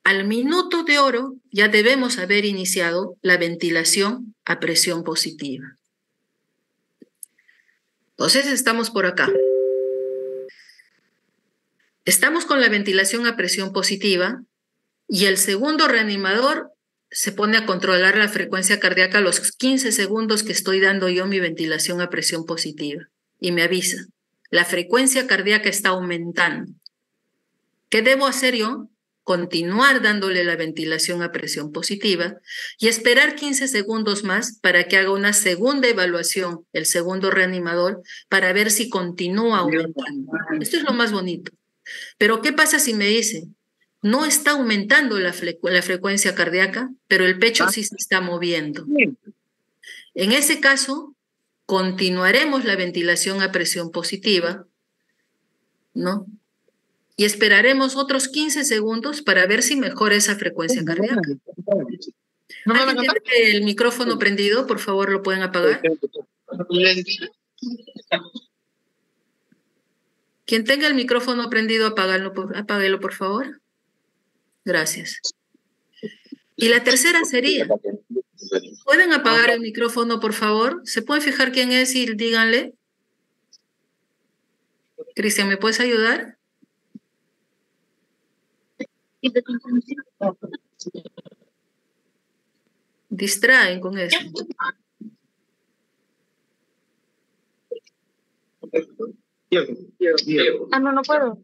al minuto de oro ya debemos haber iniciado la ventilación a presión positiva. Entonces, estamos por acá. Estamos con la ventilación a presión positiva y el segundo reanimador se pone a controlar la frecuencia cardíaca a los 15 segundos que estoy dando yo mi ventilación a presión positiva y me avisa, la frecuencia cardíaca está aumentando. ¿Qué debo hacer yo? Continuar dándole la ventilación a presión positiva y esperar 15 segundos más para que haga una segunda evaluación, el segundo reanimador, para ver si continúa aumentando. Esto es lo más bonito. Pero ¿qué pasa si me dice, no está aumentando la frecuencia cardíaca, pero el pecho sí se está moviendo? En ese caso, continuaremos la ventilación a presión positiva, ¿no? Y esperaremos otros 15 segundos para ver si mejora esa frecuencia cardíaca. ¿Alguien tiene el micrófono prendido? Por favor, ¿lo pueden apagar? Quien tenga el micrófono prendido, apáguelo, por favor. Gracias. Y la tercera sería, ¿pueden apagar el micrófono, por favor? ¿Se pueden fijar quién es y díganle? Cristian, ¿me puedes ayudar? Distraen con eso.
Ah, no puedo.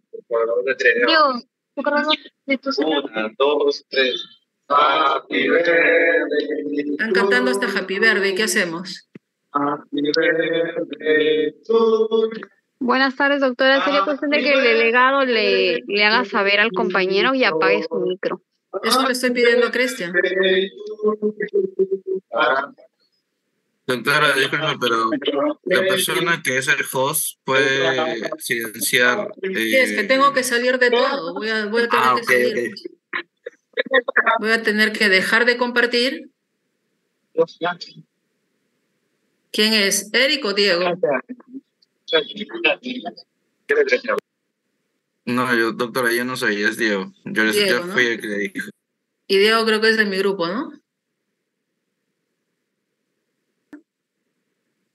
Diego,
Una, dos, tres. Happy birthday.
Están cantando hasta Happy Birthday. ¿Qué hacemos?
Happy birthday to you.
Buenas tardes, doctora. Sería cuestión de que el delegado le haga saber al compañero y apague su micro.
Eso le estoy pidiendo a Cristian.
Doctora, disculpe, pero la persona que es el host puede silenciar.
Sí, es que tengo que salir de todo. Voy a tener que salir. Voy a tener que dejar de compartir. ¿Quién es? ¿Eric o Diego?
No, doctora, yo no soy, es Diego. Yo
Diego,
fui el que le dijo.
Y Diego creo que es de mi grupo, ¿no?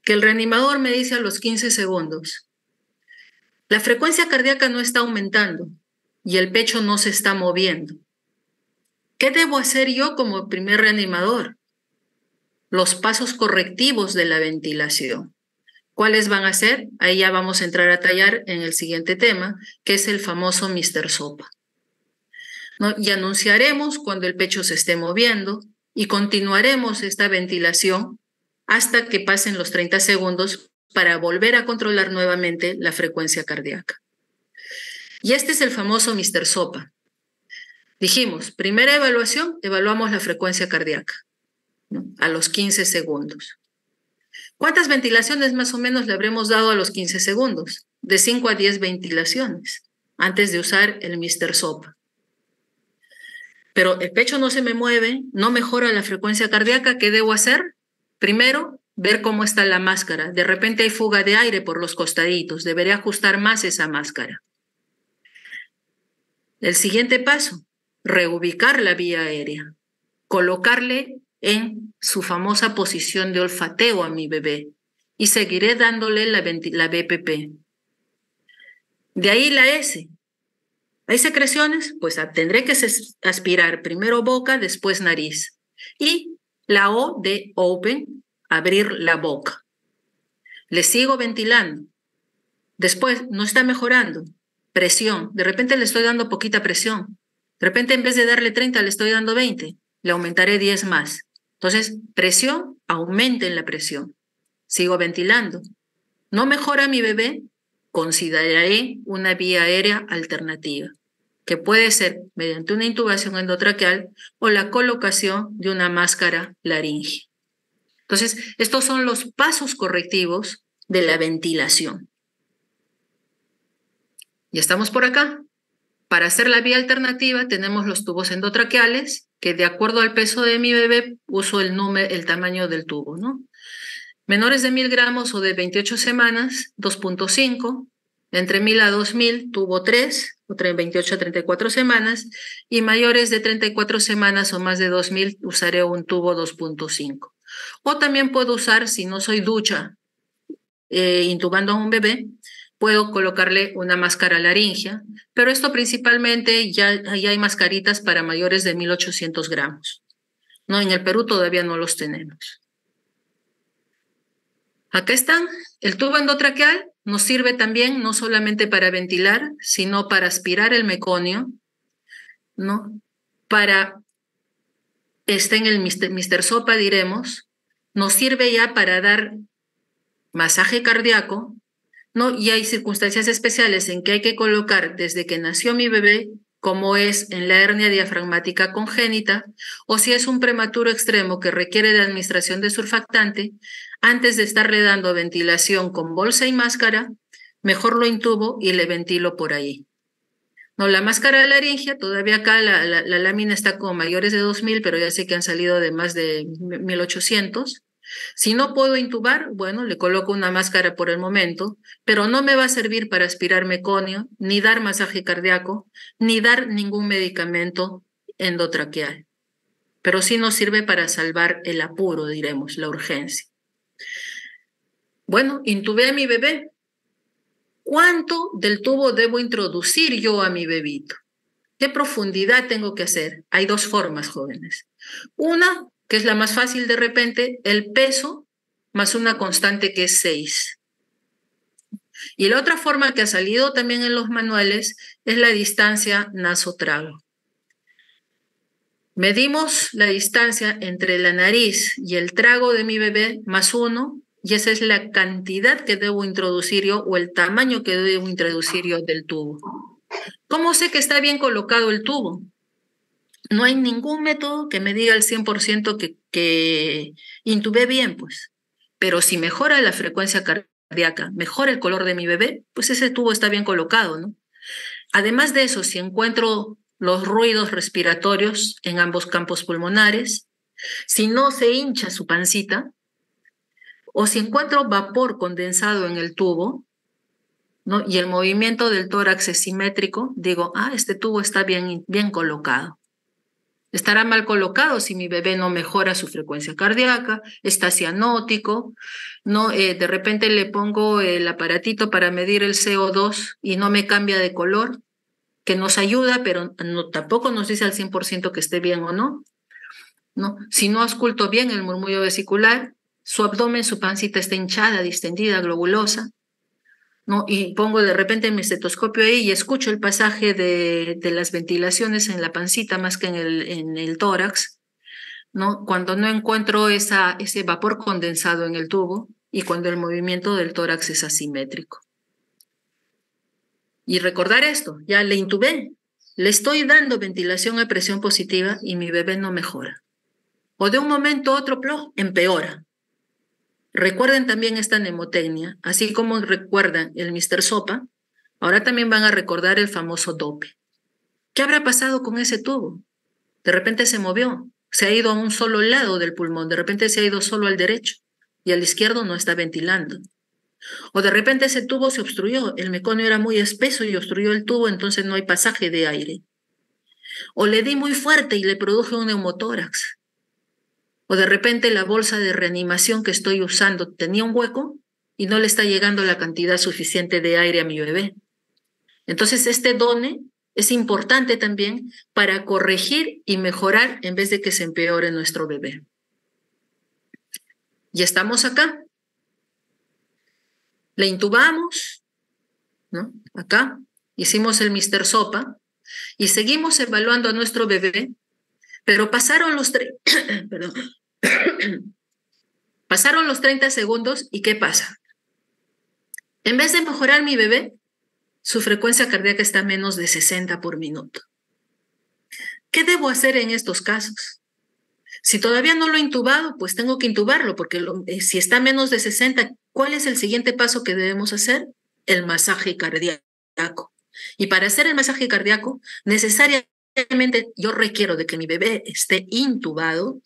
Que el reanimador me dice a los 15 segundos, la frecuencia cardíaca no está aumentando y el pecho no se está moviendo. ¿Qué debo hacer yo como primer reanimador? Los pasos correctivos de la ventilación. ¿Cuáles van a ser? Ahí ya vamos a entrar a tallar en el siguiente tema, que es el famoso Mr. Sopa, ¿no? Y anunciaremos cuando el pecho se esté moviendo y continuaremos esta ventilación hasta que pasen los 30 segundos para volver a controlar nuevamente la frecuencia cardíaca. Y este es el famoso Mr. Sopa. Dijimos, primera evaluación, evaluamos la frecuencia cardíaca, ¿no? A los 15 segundos. ¿Cuántas ventilaciones más o menos le habremos dado a los 15 segundos? De 5 a 10 ventilaciones antes de usar el Mr. Sopa. Pero el pecho no se me mueve, no mejora la frecuencia cardíaca. ¿Qué debo hacer? Primero, ver cómo está la máscara. De repente hay fuga de aire por los costaditos. Debería ajustar más esa máscara. El siguiente paso, reubicar la vía aérea. Colocarle en su famosa posición de olfateo a mi bebé y seguiré dándole la BPP. De ahí la S. ¿Hay secreciones? Pues tendré que aspirar primero boca, después nariz. Y la O de open, abrir la boca. Le sigo ventilando. Después, no está mejorando. Presión. De repente le estoy dando poquita presión. De repente, en vez de darle 30, le estoy dando 20. Le aumentaré 10 más. Entonces, aumenten la presión. Sigo ventilando. No mejora mi bebé, consideraré una vía aérea alternativa, que puede ser mediante una intubación endotraqueal o la colocación de una máscara laríngea. Entonces, estos son los pasos correctivos de la ventilación. Y estamos por acá. Para hacer la vía alternativa tenemos los tubos endotraqueales, que de acuerdo al peso de mi bebé uso el tamaño del tubo, ¿no? Menores de 1000 gramos o de 28 semanas, 2.5. Entre 1000 a 2000, tubo 3, o 28 a 34 semanas. Y mayores de 34 semanas o más de 2000, usaré un tubo 2.5. O también puedo usar, si no soy ducha, intubando a un bebé, puedo colocarle una máscara laríngea, pero esto principalmente ya hay mascaritas para mayores de 1800 gramos. No, en el Perú todavía no los tenemos. Acá están. El tubo endotraqueal nos sirve también no solamente para ventilar, sino para aspirar el meconio, ¿no? Está en el Mr. Sopa, diremos, nos sirve ya para dar masaje cardíaco, ¿no? Y hay circunstancias especiales en que hay que colocar desde que nació mi bebé, como es en la hernia diafragmática congénita, o si es un prematuro extremo que requiere de administración de surfactante, antes de estarle dando ventilación con bolsa y máscara, mejor lo intubo y le ventilo por ahí. No, la máscara de laringia, todavía acá la lámina está con mayores de 2000, pero ya sé que han salido de más de 1800. Si no puedo intubar, bueno, le coloco una máscara por el momento, pero no me va a servir para aspirar meconio, ni dar masaje cardíaco, ni dar ningún medicamento endotraqueal. Pero sí nos sirve para salvar el apuro, diremos, la urgencia. Bueno, intubé a mi bebé. ¿Cuánto del tubo debo introducir yo a mi bebito? ¿Qué profundidad tengo que hacer? Hay dos formas, jóvenes. Una, que es la más fácil de repente, el peso más una constante que es 6. Y la otra forma que ha salido también en los manuales es la distancia nasotrago. Medimos la distancia entre la nariz y el trago de mi bebé más 1, y esa es la cantidad que debo introducir yo o el tamaño que debo introducir yo del tubo. ¿Cómo sé que está bien colocado el tubo? No hay ningún método que me diga al 100% que intubé bien, pues. Pero si mejora la frecuencia cardíaca, mejora el color de mi bebé, pues ese tubo está bien colocado, ¿no? Además de eso, si encuentro los ruidos respiratorios en ambos campos pulmonares, si no se hincha su pancita, o si encuentro vapor condensado en el tubo, ¿no? Y el movimiento del tórax es simétrico, digo, este tubo está bien colocado. Estará mal colocado si mi bebé no mejora su frecuencia cardíaca, está cianótico, ¿no? De repente le pongo el aparatito para medir el CO2 y no me cambia de color, que nos ayuda, pero tampoco nos dice al 100% que esté bien o no, ¿no? Si no ausculto bien el murmullo vesicular, su abdomen, su pancita está hinchada, distendida, globulosa, ¿no? Y pongo de repente mi estetoscopio ahí y escucho el pasaje de las ventilaciones en la pancita más que en el tórax, ¿no? Cuando no encuentro ese vapor condensado en el tubo y cuando el movimiento del tórax es asimétrico. Y recordar esto, ya le intubé, le estoy dando ventilación a presión positiva y mi bebé no mejora. O de un momento a otro, empeora. Recuerden también esta mnemotecnia, así como recuerdan el Mr. Sopa, ahora también van a recordar el famoso dope. ¿Qué habrá pasado con ese tubo? De repente se movió, se ha ido a un solo lado del pulmón, de repente se ha ido solo al derecho y al izquierdo no está ventilando. O de repente ese tubo se obstruyó, el meconio era muy espeso y obstruyó el tubo, entonces no hay pasaje de aire. O le di muy fuerte y le produje un neumotórax. O de repente la bolsa de reanimación que estoy usando tenía un hueco y no le está llegando la cantidad suficiente de aire a mi bebé. Entonces este DONE es importante también para corregir y mejorar en vez de que se empeore nuestro bebé. Y estamos acá. Le intubamos, ¿no? Acá hicimos el Mr. Sopa y seguimos evaluando a nuestro bebé, pero pasaron los pasaron los 30 segundos y ¿qué pasa? En vez de mejorar mi bebé, su frecuencia cardíaca está a menos de 60 por minuto. ¿Qué debo hacer en estos casos? Si todavía no lo he intubado, pues tengo que intubarlo, porque si está a menos de 60, ¿cuál es el siguiente paso que debemos hacer? El masaje cardíaco. Y para hacer el masaje cardíaco, necesariamente yo requiero de que mi bebé esté intubado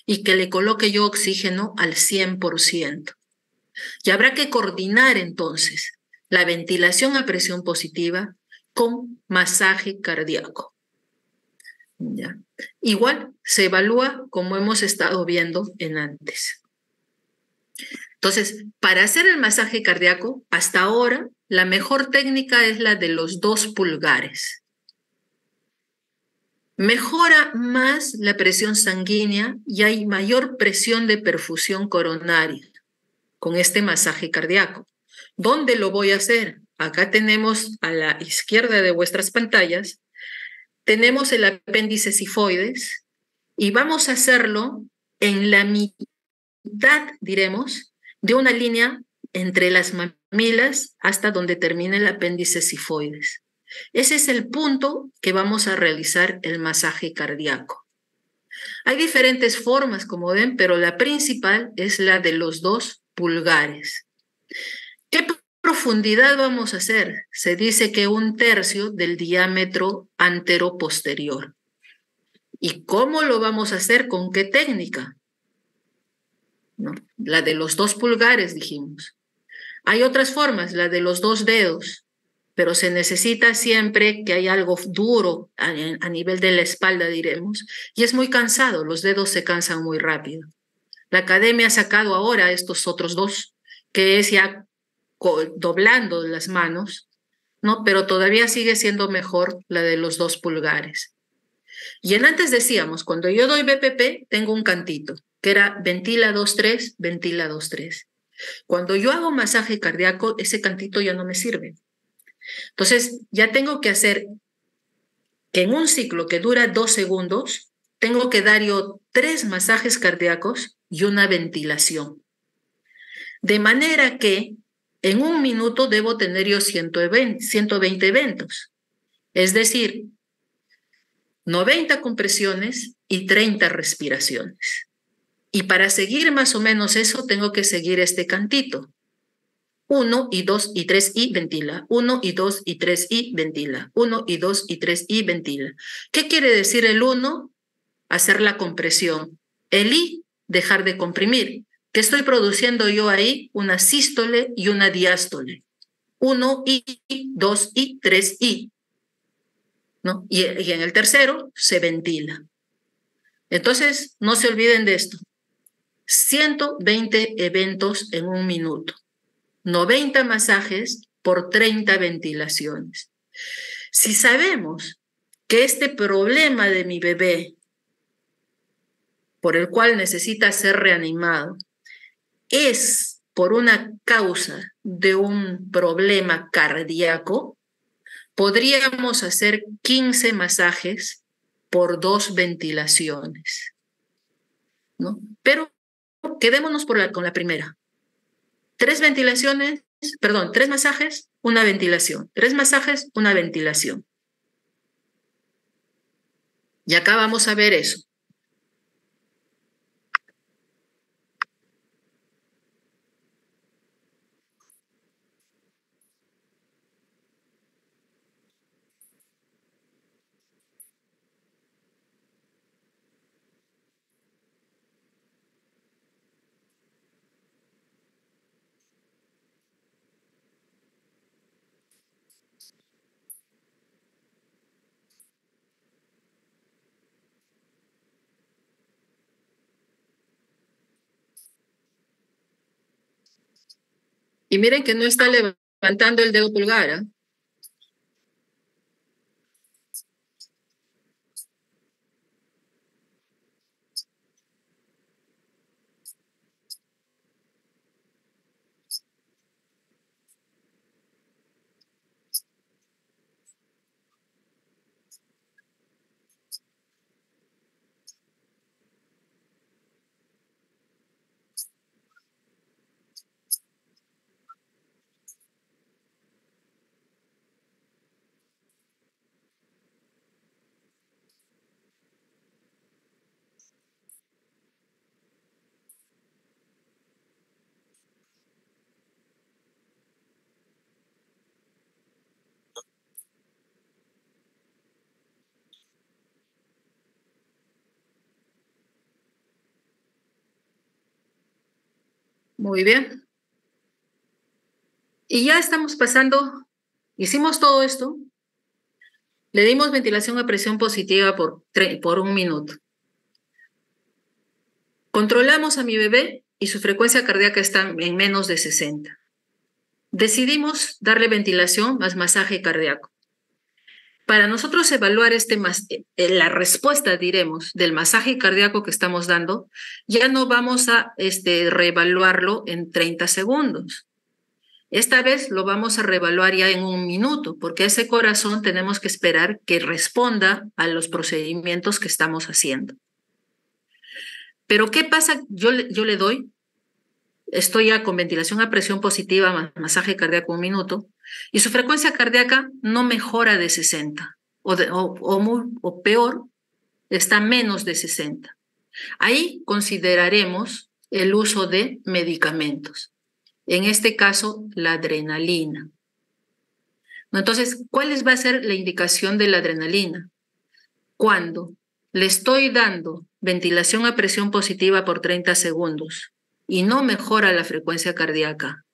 y que le coloque yo oxígeno al 100%. Y habrá que coordinar entonces la ventilación a presión positiva con masaje cardíaco. ¿Ya? Igual se evalúa como hemos estado viendo en antes. Entonces, para hacer el masaje cardíaco, hasta ahora, la mejor técnica es la de los 2 pulgares. Mejora más la presión sanguínea y hay mayor presión de perfusión coronaria con este masaje cardíaco. ¿Dónde lo voy a hacer? Acá tenemos a la izquierda de vuestras pantallas, tenemos el apéndice sifoides y vamos a hacerlo en la mitad, diremos, de una línea entre las mamilas hasta donde termina el apéndice sifoides. Ese es el punto que vamos a realizar el masaje cardíaco. Hay diferentes formas, como ven, pero la principal es la de los 2 pulgares. ¿Qué profundidad vamos a hacer? Se dice que 1/3 del diámetro antero-posterior. ¿Y cómo lo vamos a hacer? ¿Con qué técnica? ¿No? La de los 2 pulgares, dijimos. Hay otras formas, la de los 2 dedos, pero se necesita siempre que haya algo duro a nivel de la espalda, diremos, y es muy cansado, los dedos se cansan muy rápido. La academia ha sacado ahora estos otros 2, que es ya doblando las manos, ¿no? Pero todavía sigue siendo mejor la de los 2 pulgares. Y antes decíamos, cuando yo doy BPP, tengo un cantito, que era ventila 2-3, ventila 2-3. Cuando yo hago masaje cardíaco, ese cantito ya no me sirve. Entonces, ya tengo que hacer que en un ciclo que dura 2 segundos, tengo que dar yo 3 masajes cardíacos y una ventilación. De manera que en 1 minuto debo tener yo 120 eventos. Es decir, 90 compresiones y 30 respiraciones. Y para seguir más o menos eso, tengo que seguir este cantito. 1 y 2 y 3 y ventila. 1 y 2 y 3 y ventila. 1 y 2 y 3 y ventila. ¿Qué quiere decir el 1? Hacer la compresión. El I, dejar de comprimir. ¿Qué estoy produciendo yo ahí? Una sístole y una diástole. 1 y 2 y 3 y. ¿No? Y en el tercero se ventila. Entonces, no se olviden de esto. 120 eventos en 1 minuto. 90 masajes por 30 ventilaciones. Si sabemos que este problema de mi bebé, por el cual necesita ser reanimado, es por una causa de un problema cardíaco, podríamos hacer 15 masajes por 2 ventilaciones, ¿no? Pero quedémonos con la primera. 3 ventilaciones, perdón, 3 masajes, una ventilación. 3 masajes, una ventilación. Y acá vamos a ver eso. Y miren que no está levantando el dedo pulgar, ¿eh? Muy bien. Y ya estamos pasando, hicimos todo esto, le dimos ventilación a presión positiva por 1 minuto. Controlamos a mi bebé y su frecuencia cardíaca está en menos de 60. Decidimos darle ventilación más masaje cardíaco. Para nosotros evaluar la respuesta, diremos, del masaje cardíaco que estamos dando, ya no vamos a reevaluarlo en 30 segundos. Esta vez lo vamos a reevaluar ya en 1 minuto, porque ese corazón tenemos que esperar que responda a los procedimientos que estamos haciendo. Pero ¿qué pasa? Yo le doy, estoy ya con ventilación a presión positiva, más masaje cardíaco 1 minuto, y su frecuencia cardíaca no mejora de 60, o peor, está menos de 60. Ahí consideraremos el uso de medicamentos. En este caso, la adrenalina. Entonces, ¿cuál va a ser la indicación de la adrenalina? Cuando le estoy dando ventilación a presión positiva por 30 segundos y no mejora la frecuencia cardíaca,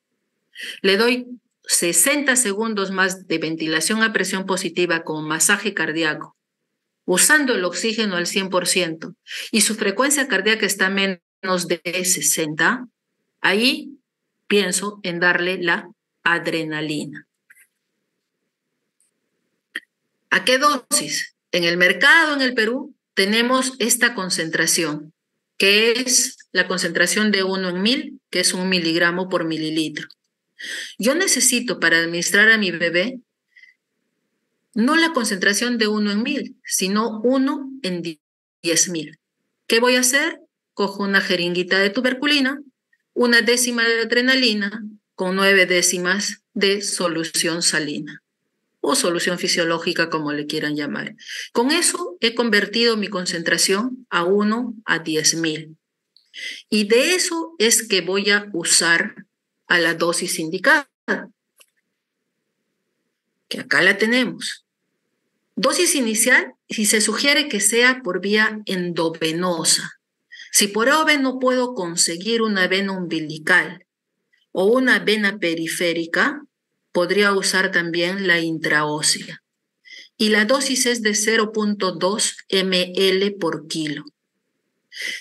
le doy 60 segundos más de ventilación a presión positiva con masaje cardíaco, usando el oxígeno al 100%, y su frecuencia cardíaca está menos de 60, ahí pienso en darle la adrenalina. ¿A qué dosis? En el mercado en el Perú tenemos esta concentración, que es la concentración de 1 en 1000, que es 1 miligramo por mililitro. Yo necesito para administrar a mi bebé no la concentración de 1 en 1000, sino 1 en 10.000. ¿Qué voy a hacer? Cojo una jeringuita de tuberculina, 1 décima de adrenalina con 9 décimas de solución salina o solución fisiológica, como le quieran llamar. Con eso he convertido mi concentración a 1 a 10.000. Y de eso es que voy a usar a la dosis indicada, que acá la tenemos. Dosis inicial, si se sugiere que sea por vía endovenosa. Si por AOV no puedo conseguir una vena umbilical o una vena periférica, podría usar también la intraósea. Y la dosis es de 0.2 ml por kilo.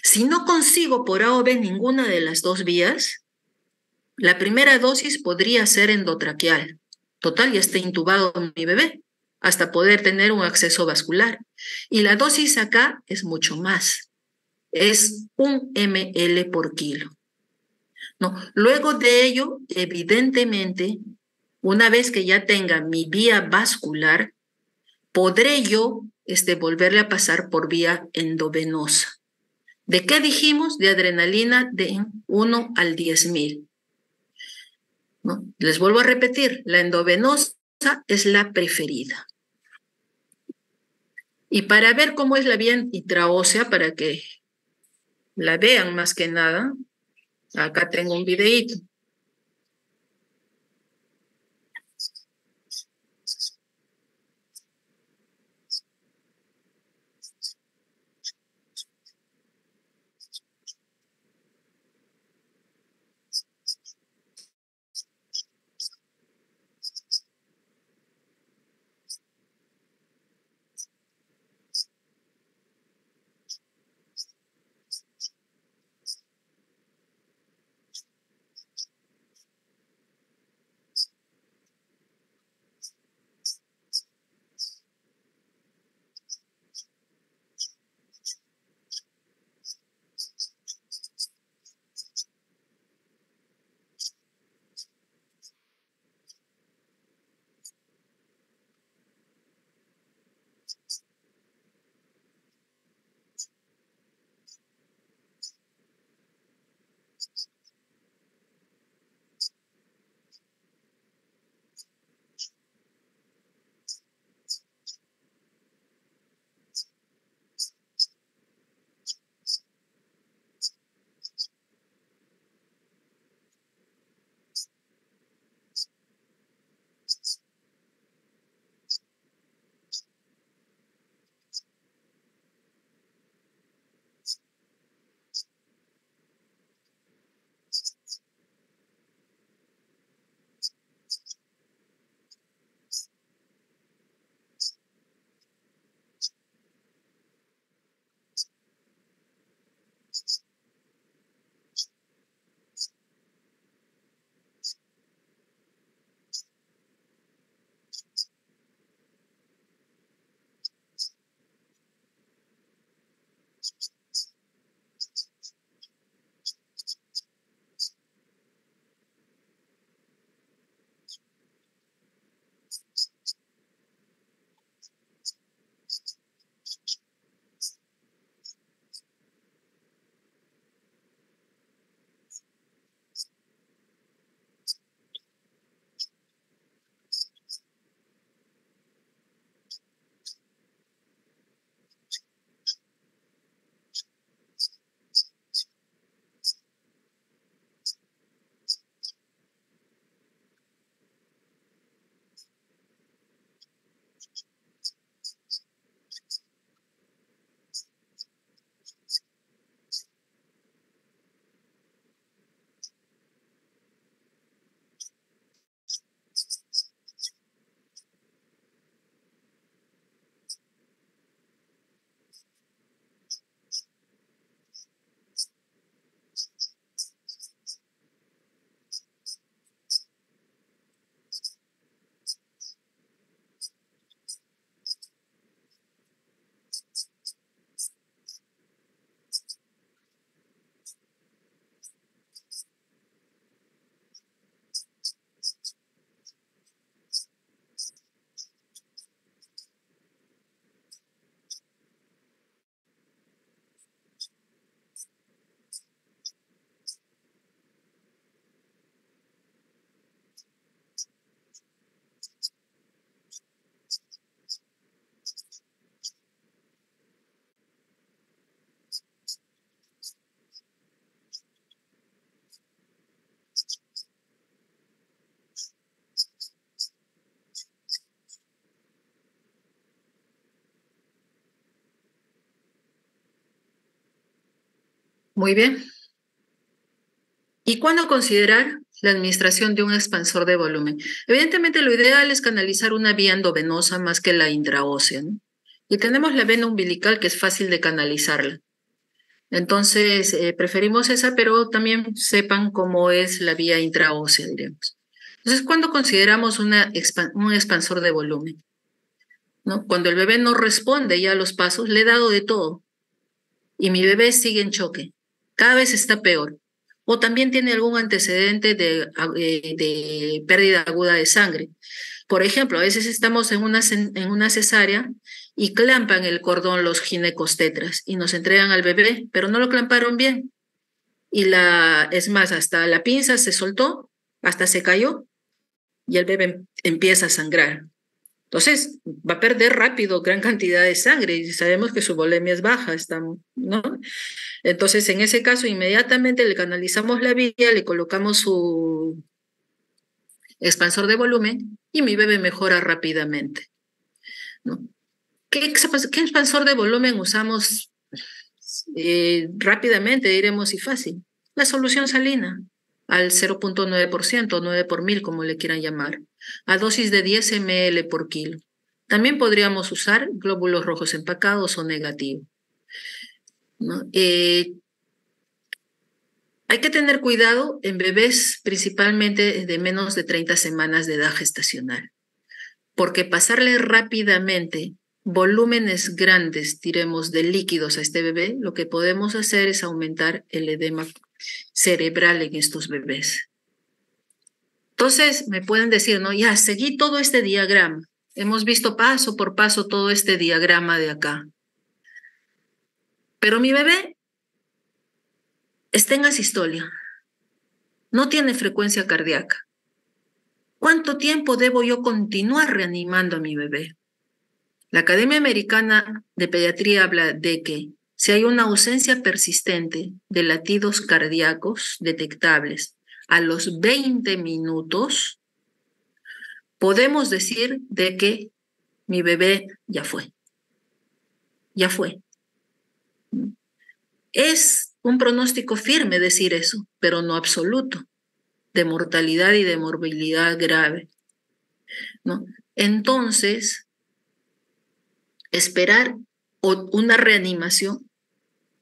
Si no consigo por AOV ninguna de las dos vías, la primera dosis podría ser endotraqueal. Total, ya está intubado mi bebé, hasta poder tener un acceso vascular. Y la dosis acá es mucho más. Es 1 ml por kilo. ¿No? Luego de ello, evidentemente, una vez que ya tenga mi vía vascular, podré yo volverle a pasar por vía endovenosa. ¿De qué dijimos? De adrenalina de 1 al 10.000. ¿No? Les vuelvo a repetir, la endovenosa es la preferida. Y para ver cómo es la vía intraósea, para que la vean más que nada, acá tengo un videíto. Muy bien. ¿Y cuándo considerar la administración de un expansor de volumen? Evidentemente, lo ideal es canalizar una vía endovenosa más que la intraósea, ¿no? Y tenemos la vena umbilical, que es fácil de canalizarla. Entonces, preferimos esa, pero también sepan cómo es la vía intraósea, diremos. Entonces, ¿cuándo consideramos un expansor de volumen? ¿No? Cuando el bebé no responde ya a los pasos, le he dado de todo y mi bebé sigue en choque, cada vez está peor. O también tiene algún antecedente de pérdida aguda de sangre. Por ejemplo, a veces estamos en una cesárea y clampan el cordón los ginecostetras y nos entregan al bebé, pero no lo clamparon bien. Es más, hasta la pinza se soltó, hasta se cayó y el bebé empieza a sangrar. Entonces, va a perder rápido gran cantidad de sangre y sabemos que su volemia es baja, ¿no? Entonces, en ese caso, inmediatamente le canalizamos la vía, le colocamos su expansor de volumen y mi bebé mejora rápidamente, ¿no? ¿Qué expansor de volumen usamos rápidamente, diremos, y fácil? La solución salina, al 0.9%, 9 por mil, como le quieran llamar, a dosis de 10 ml por kilo. También podríamos usar glóbulos rojos empacados o negativos, ¿no? Hay que tener cuidado en bebés principalmente de menos de 30 semanas de edad gestacional, porque pasarle rápidamente volúmenes grandes, diremos, de líquidos a este bebé, lo que podemos hacer es aumentar el edema cerebral en estos bebés. Entonces, me pueden decir, ¿no? Ya, seguí todo este diagrama. Hemos visto paso por paso todo este diagrama de acá. Pero mi bebé está en asistolia. No tiene frecuencia cardíaca. ¿Cuánto tiempo debo yo continuar reanimando a mi bebé? La Academia Americana de Pediatría habla de que si hay una ausencia persistente de latidos cardíacos detectables a los 20 minutos, podemos decir de que mi bebé ya fue. Ya fue. Es un pronóstico firme decir eso, pero no absoluto, de mortalidad y de morbilidad grave, ¿no? Entonces, esperar una reanimación,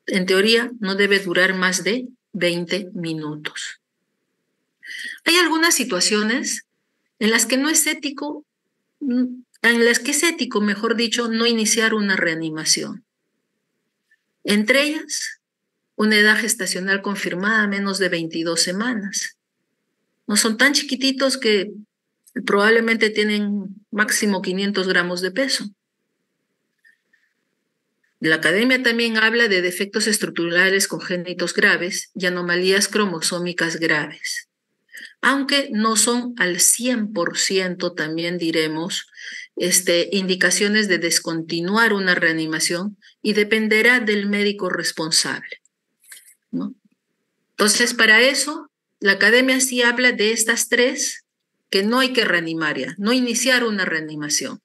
en teoría, no debe durar más de 20 minutos. Hay algunas situaciones en las que no es ético, en las que es ético, mejor dicho, no iniciar una reanimación. Entre ellas, una edad gestacional confirmada menos de 22 semanas. No son tan chiquititos que probablemente tienen máximo 500 gramos de peso. La academia también habla de defectos estructurales congénitos graves y anomalías cromosómicas graves, aunque no son al 100%, también diremos, indicaciones de descontinuar una reanimación y dependerá del médico responsable, ¿no? Entonces, para eso, la academia sí habla de estas tres que no hay que reanimar ya, no iniciar una reanimación.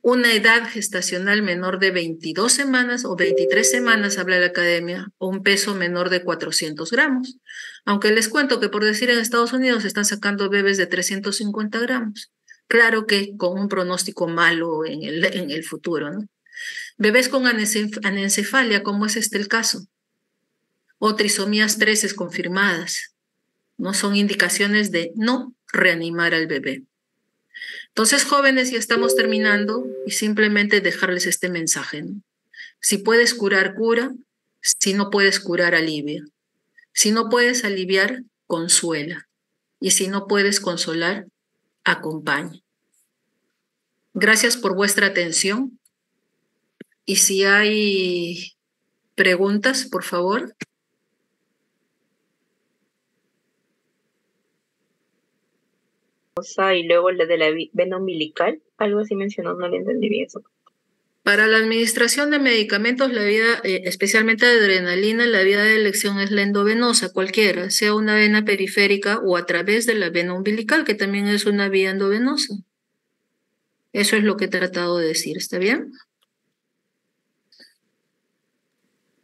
Una edad gestacional menor de 22 semanas o 23 semanas, habla la academia, o un peso menor de 400 gramos. Aunque les cuento que, por decir, en Estados Unidos están sacando bebés de 350 gramos. Claro que con un pronóstico malo en el futuro, ¿no? Bebés con anencefalia, como es el caso, o trisomías 13 confirmadas, ¿no? Son indicaciones de no reanimar al bebé. Entonces, jóvenes, ya estamos terminando y simplemente dejarles este mensaje, ¿no? Si puedes curar, cura. Si no puedes curar, alivia. Si no puedes aliviar, consuela. Y si no puedes consolar, acompaña. Gracias por vuestra atención. Y si hay preguntas, por favor.
Y luego la de la vena umbilical, algo así mencionó, no le entendí bien eso.
Para la administración de medicamentos, la vía, especialmente de adrenalina, la vía de elección es la endovenosa, cualquiera, sea una vena periférica o a través de la vena umbilical, que también es una vía endovenosa. Eso es lo que he tratado de decir, ¿está bien?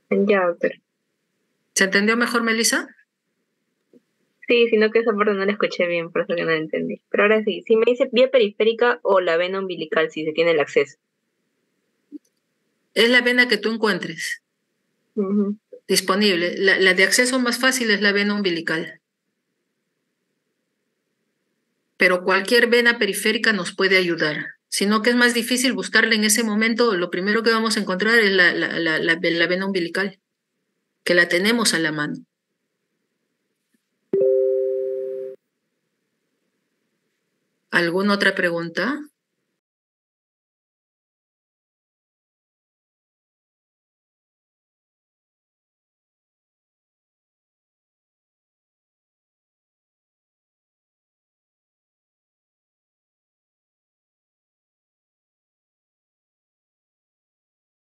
Ya, pero
¿Se entendió mejor, Melissa?
Sí, sino que esa parte no la escuché bien, por eso que no la entendí. Pero ahora sí, si me dice vía periférica o la vena umbilical, si se tiene el acceso.
Es la vena que tú encuentres
Ujú.
disponible. La de acceso más fácil es la vena umbilical. Pero cualquier vena periférica nos puede ayudar. Sino que es más difícil buscarla en ese momento, lo primero que vamos a encontrar es la vena umbilical, que la tenemos a la mano. ¿Alguna otra pregunta?